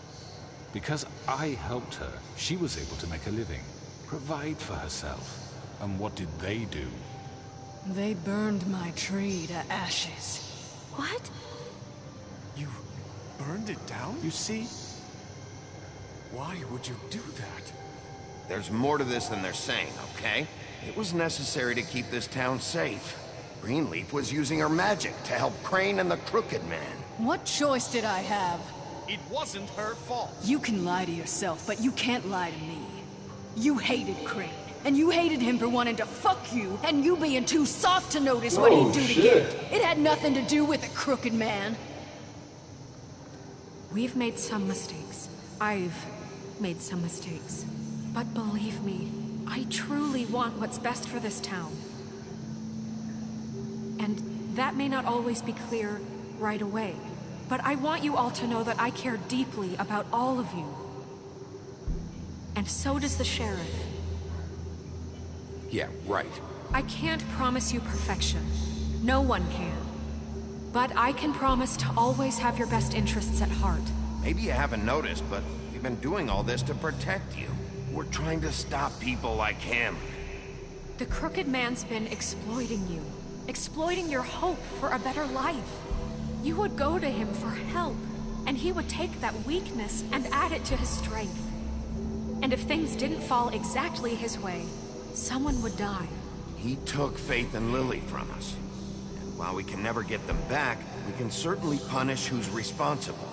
S7: Because I helped her, she was able to make a living. Provide for herself. And what did they do?
S12: They burned my tree to ashes.
S2: What?
S13: You burned it down?
S7: You see?
S13: Why would you do that?
S3: There's more to this than they're saying, okay? It was necessary to keep this town safe. Greenleaf was using her magic to help Crane and the Crooked Man.
S12: What choice did I have?
S13: It wasn't her fault.
S12: You can lie to yourself, but you can't lie to me. You hated Crane, and you hated him for wanting to fuck you, and you being too soft to notice what he'd do to
S1: shit.
S12: get. It had nothing to do with the Crooked Man.
S2: We've made some mistakes. I've made some mistakes. But believe me, I truly want what's best for this town. And that may not always be clear right away. But I want you all to know that I care deeply about all of you. And so does the sheriff.
S3: Yeah, right.
S2: I can't promise you perfection. No one can. But I can promise to always have your best interests at heart.
S3: Maybe you haven't noticed, but we've been doing all this to protect you. We're trying to stop people like him.
S2: The Crooked Man's been exploiting you. Exploiting your hope for a better life. You would go to him for help, and he would take that weakness and add it to his strength. And if things didn't fall exactly his way, someone would die.
S3: He took Faith and Lily from us. And while we can never get them back, we can certainly punish who's responsible.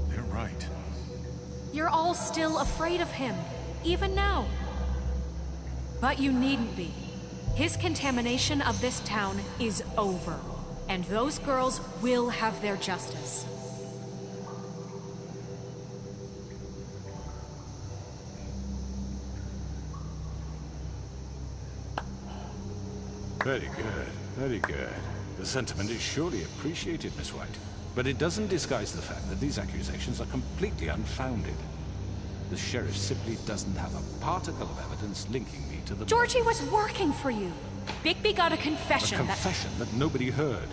S7: They're right.
S2: You're all still afraid of him, even now. But you needn't be. His contamination of this town is over, and those girls will have their justice.
S7: Very good, very good. The sentiment is surely appreciated, Miss White. But it doesn't disguise the fact that these accusations are completely unfounded. The sheriff simply doesn't have a particle of evidence linking me to the...
S2: Georgie was working for you. Bigby got a confession
S7: A confession that nobody heard.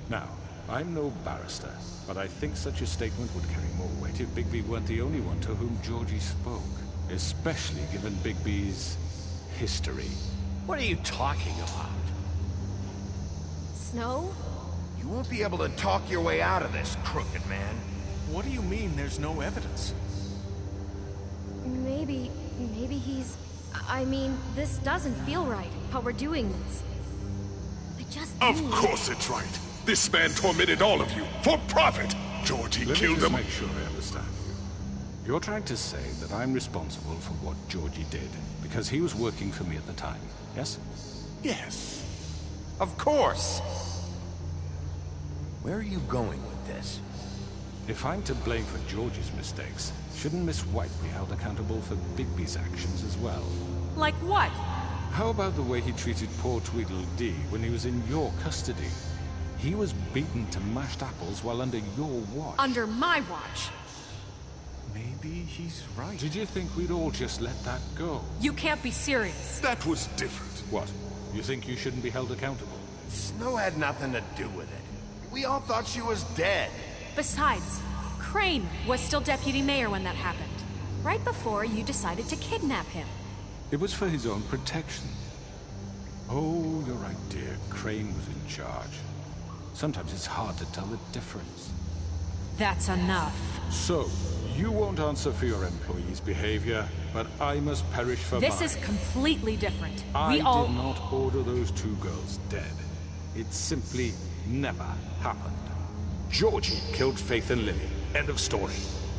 S7: Now, I'm no barrister, but I think such a statement would carry more weight if Bigby weren't the only one to whom Georgie spoke. Especially given Bigby's history.
S9: What are you talking about?
S11: Snow?
S3: You won't be able to talk your way out of this, Crooked Man.
S13: What do you mean there's no evidence?
S11: Maybe he's... I mean, this doesn't feel right, how we're doing this. I just
S14: Of
S11: knew.
S14: course it's right. This man tormented all of you, for profit. Georgie killed
S7: Let
S14: him.
S7: me just make sure I understand you. You're trying to say that I'm responsible for what Georgie did, because he was working for me at the time, yes?
S14: Yes.
S3: Of course! Where are you going with this?
S7: If I'm to blame for Georgie's mistakes, shouldn't Miss White be held accountable for Bigby's actions as well?
S2: Like what?
S7: How about the way he treated poor Tweedledee when he was in your custody? He was beaten to mashed apples while under your watch.
S2: Under my watch.
S13: Maybe he's right.
S7: Did you think we'd all just let that go?
S2: You can't be serious.
S14: That was different.
S7: What? You think you shouldn't be held accountable?
S3: Snow had nothing to do with it. We all thought she was dead.
S2: Besides, Crane was still deputy mayor when that happened. Right before you decided to kidnap him.
S7: It was for his own protection. Oh, you're right, dear. Crane was in charge. Sometimes it's hard to tell the difference.
S2: That's enough.
S7: So, you won't answer for your employees' behavior, but I must perish for
S2: This
S7: mine.
S2: is completely different.
S7: I
S2: We all...
S7: did not order those two girls dead. It simply never happened. Georgie killed Faith and Lily. End of story.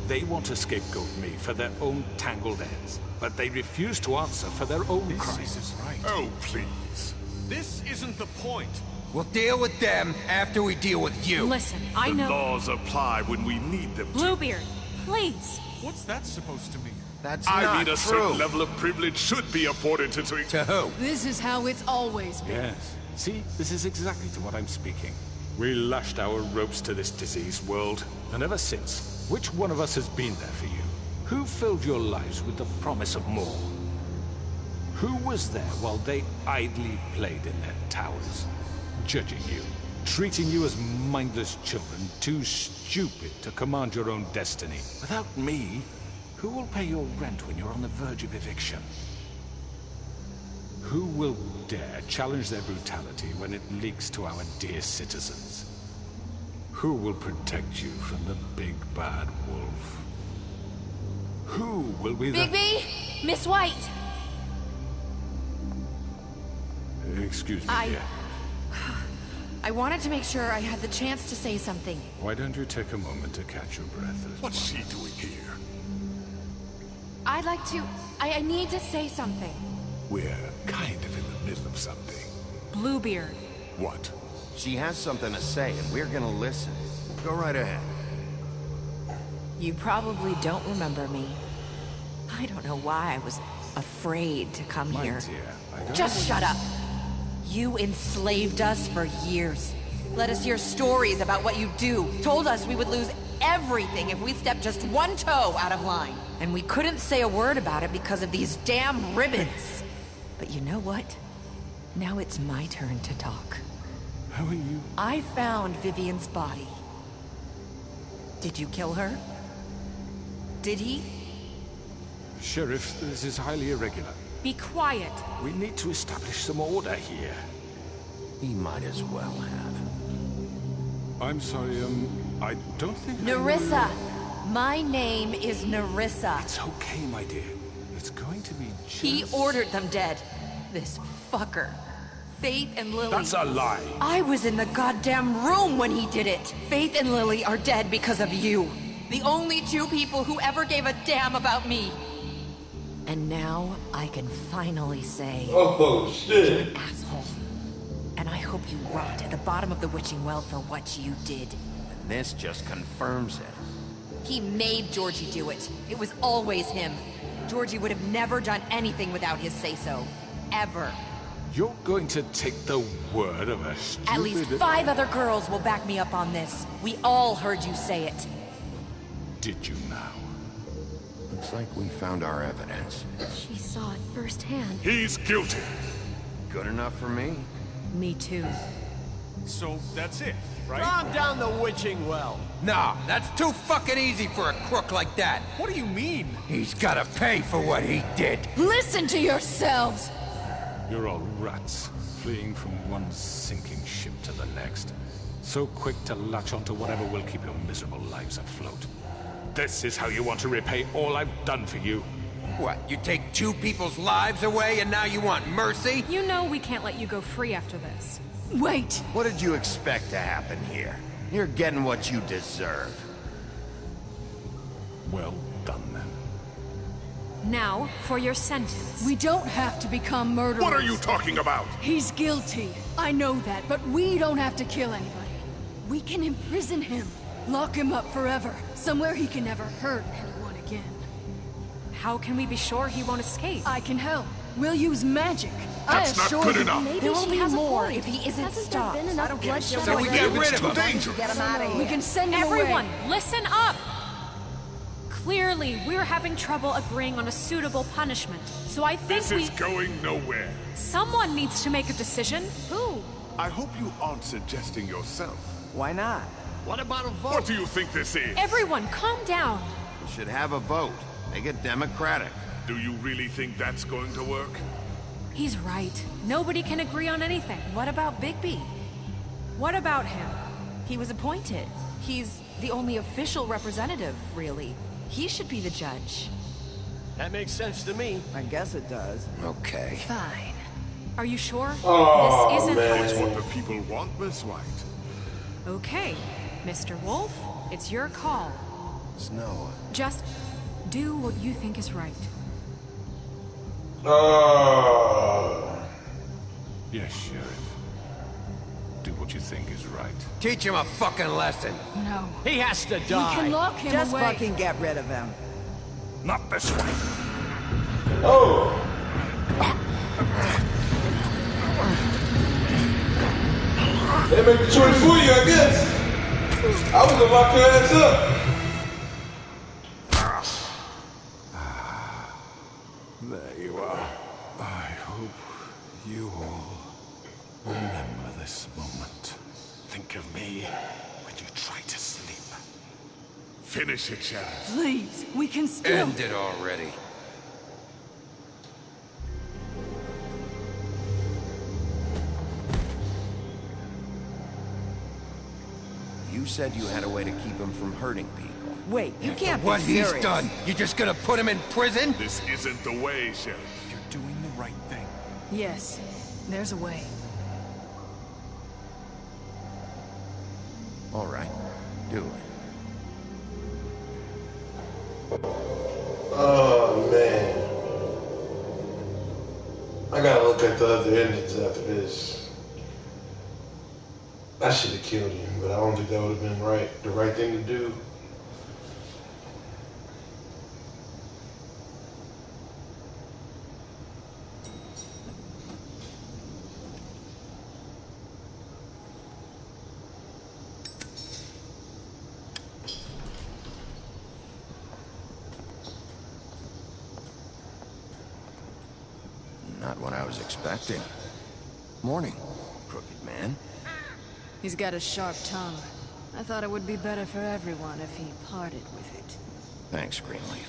S7: They want to scapegoat me for their own tangled ends, but they refuse to answer for their own crimes.
S13: This is right.
S14: Oh, please.
S13: This isn't the point.
S3: We'll deal with them after we deal with you.
S2: Listen, I
S14: The
S2: know...
S14: laws apply when we need them to.
S2: Bluebeard, please.
S13: What's that supposed to mean?
S3: That's
S14: I
S3: not
S14: mean, a
S3: true.
S14: certain level of privilege should be afforded to...
S3: To who?
S12: This is how it's always been.
S7: Yes. See, this is exactly to what I'm speaking. We lashed our ropes to this diseased world, and ever since, which one of us has been there for you? Who filled your lives with the promise of more? Who was there while they idly played in their towers, judging you, treating you as mindless children, too stupid to command your own destiny? Without me, who will pay your rent when you're on the verge of eviction? Who will dare challenge their brutality when it leaks to our dear citizens? Who will protect you from the big bad wolf? Who will be the...
S11: Bigby! Miss White!
S7: Excuse me, dear.
S11: I wanted to make sure I had the chance to say something.
S7: Why don't you take a moment to catch your breath as
S14: What's she doing here?
S11: I'd like to... I need to say something.
S14: We're kind of in the middle of something.
S2: Bluebeard.
S14: What?
S3: She has something to say, and we're gonna listen. Go right ahead.
S15: You probably don't remember me. I don't know why I was afraid to come
S7: My
S15: here.
S7: dear, I don't...
S15: Just shut up! You enslaved us for years. Let us hear stories about what you do. Told us we would lose everything if we stepped just one toe out of line. And we couldn't say a word about it because of these damn ribbons. But you know what? Now it's my turn to talk.
S7: How are you?
S15: I found Vivian's body. Did you kill her? Did he?
S7: Sheriff, this is highly irregular.
S2: Be quiet.
S7: We need to establish some order here.
S3: He might as well have.
S7: I'm sorry, I don't think
S15: Nerissa! My name is Nerissa.
S7: It's okay, my dear. It's going to be just...
S15: He ordered them dead. This fucker. Faith and Lily...
S14: That's a lie.
S15: I was in the goddamn room when he did it. Faith and Lily are dead because of you. The only two people who ever gave a damn about me. And now I can finally say...
S1: Oh, shit.
S15: You're an asshole. And I hope you rot at the bottom of the witching well for what you did.
S3: And this just confirms it.
S15: He made Georgie do it. It was always him. Georgie would have never done anything without his say-so. Ever.
S7: You're going to take the word of a stupid...
S15: At least 5 other girls will back me up on this. We all heard you say it.
S7: Did you now?
S3: Looks like we found our evidence.
S11: She saw it firsthand.
S14: He's guilty.
S3: Good enough for me.
S2: Me too.
S13: So that's it, right?
S16: Calm down the witching well.
S9: Nah, that's too fucking easy for a crook like that.
S13: What do you mean?
S9: He's gotta pay for what he did.
S12: Listen to yourselves!
S7: You're all rats, fleeing from one sinking ship to the next. So quick to latch onto whatever will keep your miserable lives afloat. This is how you want to repay all I've done for you.
S9: What, you take 2 people's lives away and now you want mercy?
S2: You know we can't let you go free after this.
S12: Wait!
S3: What did you expect to happen here? You're getting what you deserve.
S7: Well done, then.
S2: Now, for your sentence.
S12: We don't have to become murderers.
S14: What are you talking about?
S12: He's guilty. I know that, but we don't have to kill anybody. We can imprison him. Lock him up forever. Somewhere he can never hurt anyone again.
S2: How can we be sure he won't escape?
S12: I can help. We'll use magic.
S14: That's not good enough.
S11: Maybe
S15: There will
S11: she
S15: be
S11: has
S15: more
S11: a point.
S15: if he isn't
S11: Hasn't
S15: stopped.
S11: there been enough bloodshed?
S9: So we get rid of him.
S14: Dangerous.
S4: Get him out of here.
S12: We can send him
S2: Everyone,
S12: away.
S2: listen up! Clearly, we're having trouble agreeing on a suitable punishment. So I think
S14: This is going nowhere.
S2: someone needs to make a decision. Who?
S14: I hope you aren't suggesting yourself.
S4: Why not?
S16: What about a vote?
S14: What do you think this is?
S2: Everyone, calm down.
S3: We should have a vote. Make it democratic.
S14: Do you really think that's going to work?
S2: He's right. Nobody can agree on anything.
S15: What about Bigby?
S2: What about him?
S15: He was appointed. He's the only official representative, really. He should be the judge.
S16: That makes sense to me.
S4: I guess it does.
S3: Okay.
S2: Fine. Are you sure?
S1: Oh,
S2: this isn't...
S1: man.
S14: It's what the people want, Miss White.
S2: Okay, Mr. Wolf, it's your call.
S3: Snow.
S2: Just do what you think is right.
S7: Yes, Sheriff. Do what you think is right.
S9: Teach him a fucking lesson.
S12: No.
S16: He has to
S12: We
S16: die.
S12: can lock him
S4: Just
S12: away.
S4: fucking get rid of him.
S14: Not this way.
S1: Oh! They make the choice for you, I guess. I was gonna lock your ass up.
S7: There you are. I hope you all remember this moment. Think of me when you try to sleep.
S14: Finish it, Sheriff.
S12: Please, we can still...
S9: End it already.
S3: You said you had a way to keep him from hurting people.
S4: Wait, you can't
S9: What
S4: be
S9: he's
S4: serious.
S9: done, you just gonna put him in prison?
S14: This isn't the way, Sheriff.
S7: You're doing the right thing.
S12: Yes, there's a way.
S3: All right. Do it.
S1: Oh, man. I gotta look at the other endings after this. I should have killed him, but I don't think that would have been the right thing to do.
S3: Not what I was expecting. Morning, crooked man.
S12: He's got a sharp tongue. I thought it would be better for everyone if he parted with it.
S3: Thanks, Greenleaf.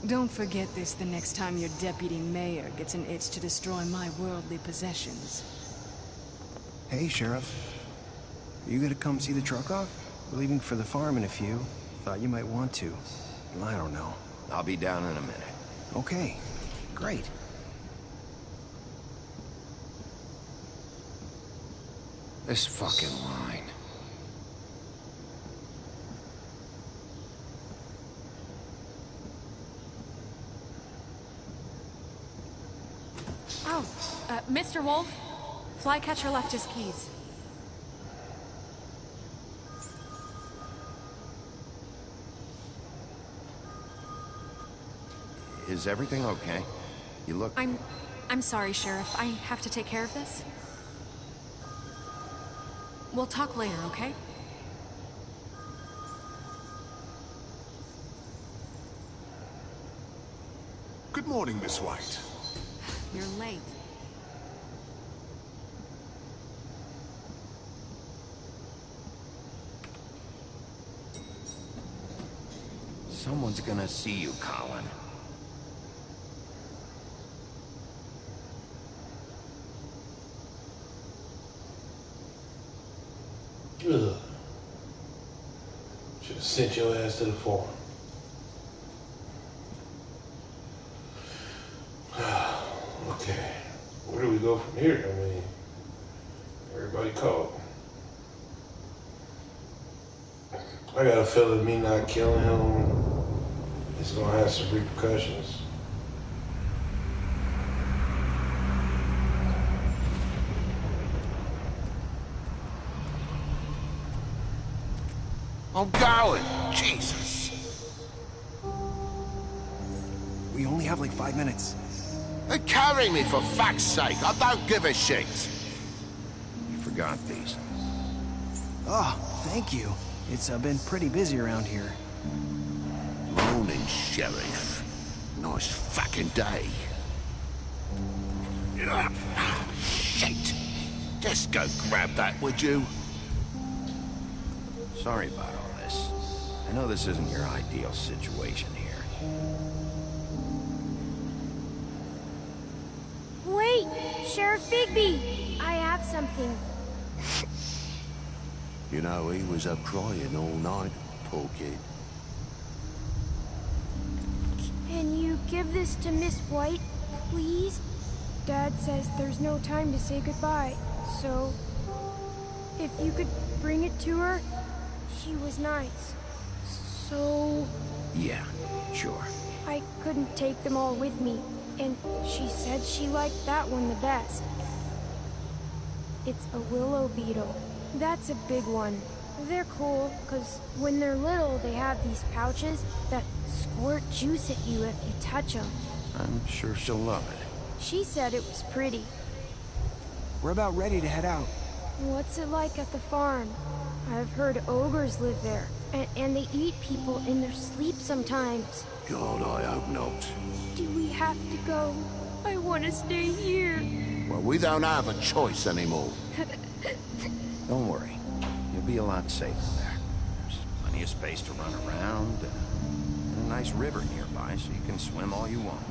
S12: Don't forget this the next time your deputy mayor gets an itch to destroy my worldly possessions.
S17: Hey, Sheriff. Are you gonna come see the truck off? We're leaving for the farm in a few. Thought you might want to. I don't know.
S3: I'll be down in a minute.
S17: Okay, great.
S3: This fucking line.
S2: Oh, Mr. Wolf, Flycatcher left his keys.
S3: Is everything okay? You look...
S2: I'm sorry, Sheriff. I have to take care of this. We'll talk later, okay?
S14: Good morning, Miss White.
S2: You're late.
S3: Someone's gonna see you, Colin.
S1: Ugh. Should have sent your ass to the farm. Okay, where do we go from here? I mean, everybody called. I got a feeling me not killing him is gonna have some repercussions.
S3: I'm going! Jesus!
S17: We only have like 5 minutes.
S3: They carry me for fuck's sake! I don't give a shit! You forgot these.
S17: Oh, thank you. It's been pretty busy around here.
S3: Morning, Sheriff. Nice fucking day. Shit! Just go grab that, would you? Sorry about all this. I know this isn't your ideal situation here.
S18: Wait! Sheriff Bigby! I have something.
S3: You know, he was up crying all night, poor kid.
S18: Can you give this to Miss White, please? Dad says there's no time to say goodbye, so... if you could bring it to her, she was nice. So...
S3: Yeah, sure.
S18: I couldn't take them all with me, and she said she liked that one the best. It's a willow beetle. That's a big one. They're cool, because when they're little, they have these pouches that squirt juice at you if you touch them.
S3: I'm sure she'll love it.
S18: She said it was pretty.
S17: We're about ready to head out.
S18: What's it like at the farm? I've heard ogres live there, and they eat people in their sleep sometimes.
S3: God, I hope not.
S18: Do we have to go? I want to stay here.
S3: Well, we don't have a choice anymore. Don't worry. You'll be a lot safer there. There's plenty of space to run around, and a nice river nearby so you can swim all you want.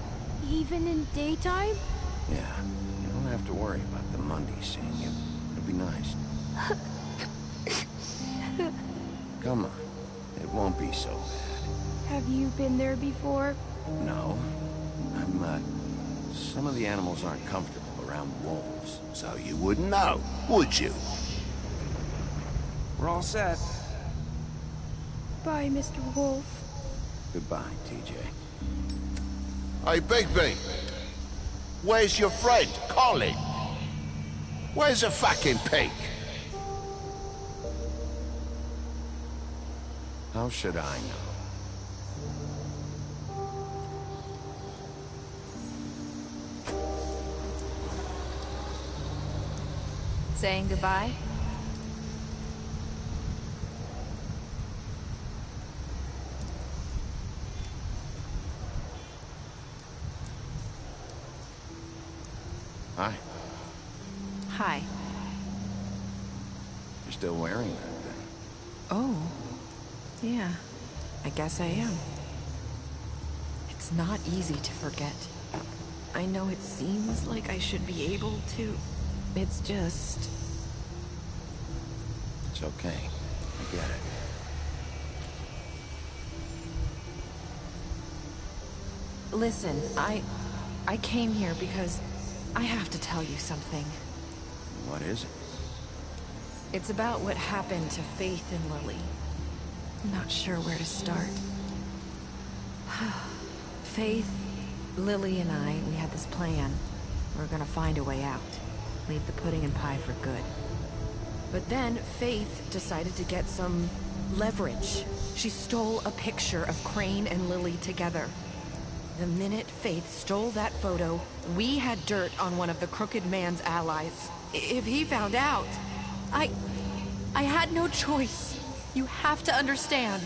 S18: Even in daytime?
S3: Yeah, you don't have to worry about the Monday seeing you. It'll be nice. Come on. It won't be so bad.
S18: Have you been there before?
S3: No. Some of the animals aren't comfortable around wolves, so you wouldn't know, would you?
S17: We're all set.
S18: Bye, Mr. Wolf.
S3: Goodbye, TJ. Hey, Bigby! Where's your friend, Colin? Where's the fucking pig? How should I know?
S15: Saying goodbye?
S3: Hi.
S15: Hi.
S3: You're still wearing that thing.
S15: Oh. Yeah. I guess I am. It's not easy to forget. I know it seems like I should be able to. It's just...
S3: It's okay. I get it.
S15: Listen, I came here because I have to tell you something.
S3: What is it?
S15: It's about what happened to Faith and Lily. I'm not sure where to start. Faith, Lily and I, we had this plan. We were gonna find a way out. Leave the pudding and pie for good. But then Faith decided to get some leverage. She stole a picture of Crane and Lily together. The minute Faith stole that photo, we had dirt on one of the Crooked Man's allies. If he found out, I had no choice. You have to understand.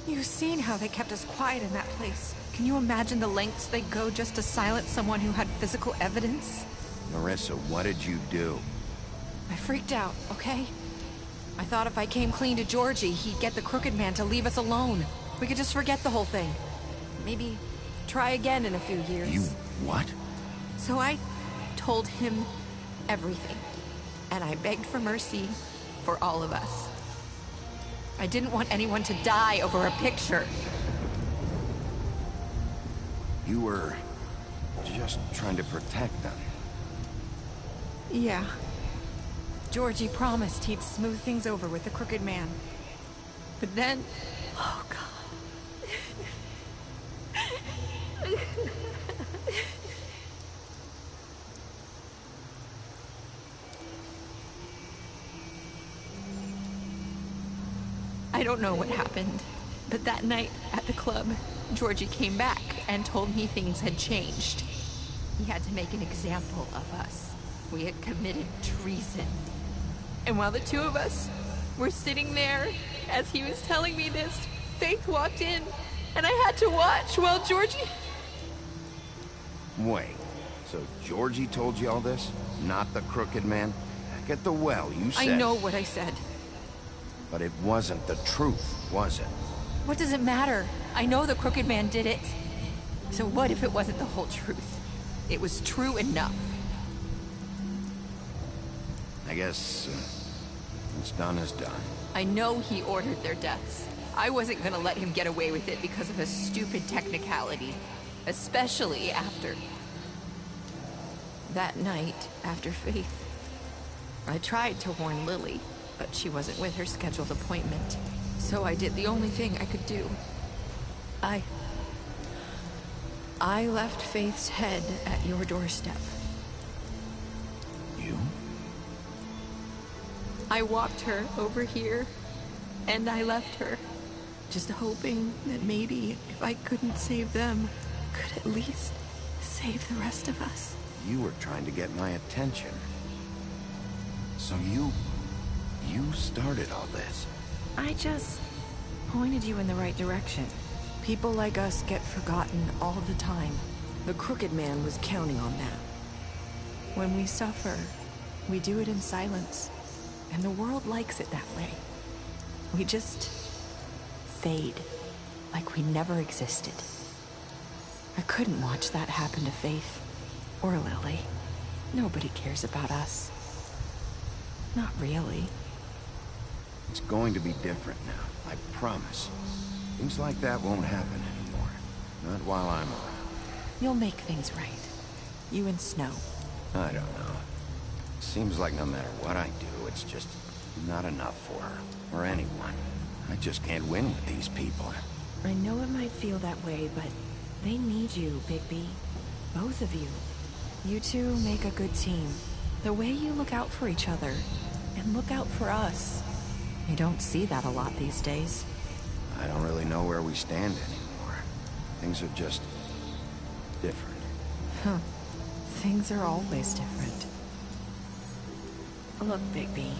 S15: You've seen how they kept us quiet in that place. Can you imagine the lengths they go just to silence someone who had physical evidence?
S3: Marissa, what did you do?
S15: I freaked out, okay? I thought if I came clean to Georgie, he'd get the Crooked Man to leave us alone. We could just forget the whole thing. Maybe try again in a few years.
S3: You what?
S15: So I told him everything. And I begged for mercy for all of us. I didn't want anyone to die over a picture.
S3: You were just trying to protect them.
S15: Yeah. Georgie promised he'd smooth things over with the Crooked Man. But then... Oh, God. I don't know what happened, but that night at the club, Georgie came back and told me things had changed. He had to make an example of us. We had committed treason. And while the two of us were sitting there, as he was telling me this, Faith walked in, and I had to watch while Georgie...
S3: Wait, so Georgie told you all this? Not the Crooked Man? Back at the well, you said...
S15: I know what I said.
S3: But it wasn't the truth, was it?
S15: What does it matter? I know the Crooked Man did it. So what if it wasn't the whole truth? It was true enough.
S3: I guess what's done is done.
S15: I know he ordered their deaths. I wasn't gonna let him get away with it because of a stupid technicality. Especially after... that night, after Faith. I tried to warn Lily, but she wasn't with her scheduled appointment. So I did the only thing I could do. I left Faith's head at your doorstep.
S3: You?
S15: I walked her over here, and I left her. Just hoping that maybe if I couldn't save them, I could at least save the rest of us.
S3: You were trying to get my attention. So you started all this.
S15: I just pointed you in the right direction. People like us get forgotten all the time. The Crooked Man was counting on that. When we suffer, we do it in silence. And the world likes it that way. We just fade, like we never existed. I couldn't watch that happen to Faith, or Lily. Nobody cares about us. Not really.
S3: It's going to be different now, I promise. Things like that won't happen anymore. Not while I'm around.
S15: You'll make things right. You and Snow.
S3: I don't know. Seems like no matter what I do, it's just not enough for her, or anyone. I just can't win with these people.
S15: I know it might feel that way, but they need you, Bigby. Both of you. You two make a good team. The way you look out for each other, and look out for us. You don't see that a lot these days.
S3: I don't really know where we stand anymore. Things are just different.
S15: Huh. Things are always different. Look, Bigby.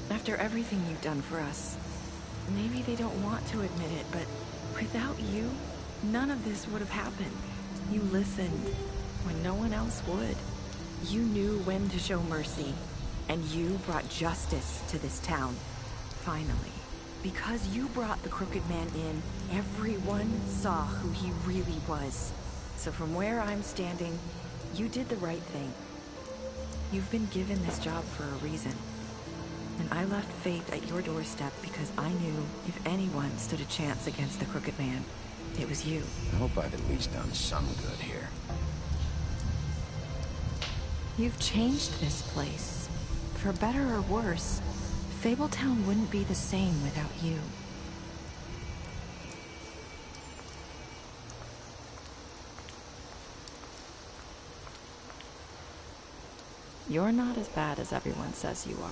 S15: After everything you've done for us, maybe they don't want to admit it, but without you, none of this would have happened. You listened when no one else would. You knew when to show mercy, and you brought justice to this town. Finally. Because you brought the Crooked Man in, everyone saw who he really was. So from where I'm standing, you did the right thing. You've been given this job for a reason. And I left Faith at your doorstep because I knew if anyone stood a chance against the Crooked Man, it was you.
S3: I hope I've at least done some good here.
S15: You've changed this place. For better or worse, Fabletown wouldn't be the same without you. You're not as bad as everyone says you are.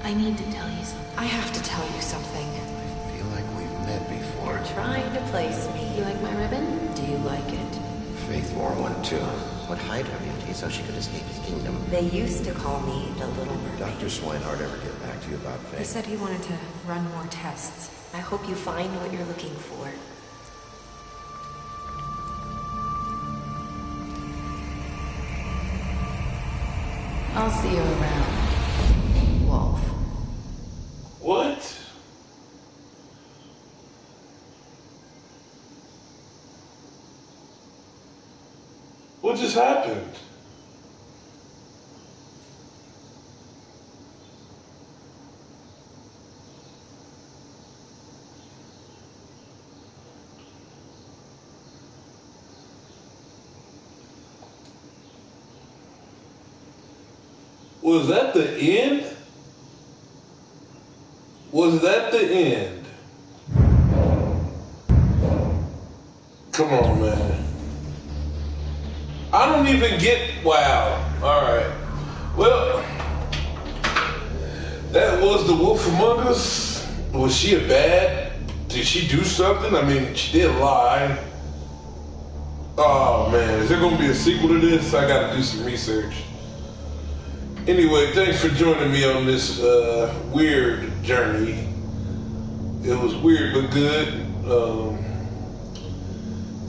S19: I need to tell you something.
S15: I have to tell you something.
S3: I feel like we've met before.
S19: You're trying to place me. You like my ribbon?
S15: Do you like it?
S20: Faith wore one too. Would hide her beauty so she could escape his kingdom.
S19: They used to call me the Little Mermaid.
S20: Dr. Swinehart ever get back to you about Faith?
S19: He said he wanted to run more tests. I hope you find what you're looking for. I'll see you around, Wolf.
S1: What? What just happened? Was that the end? Was that the end? Come on, man. I don't even get, wow. Alright. Well, that was the Wolf Among Us. Was she a bad? Did she do something? I mean, she did lie. Oh, man. Is there going to be a sequel to this? I got to do some research. Anyway, thanks for joining me on this weird journey. It was weird but good.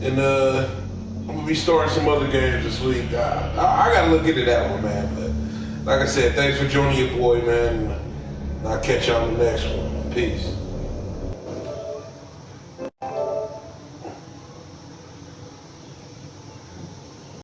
S1: And I'm gonna be starting some other games this week. I gotta look into that one, man. But like I said, thanks for joining your boy, man. I'll catch you on the next one. Peace.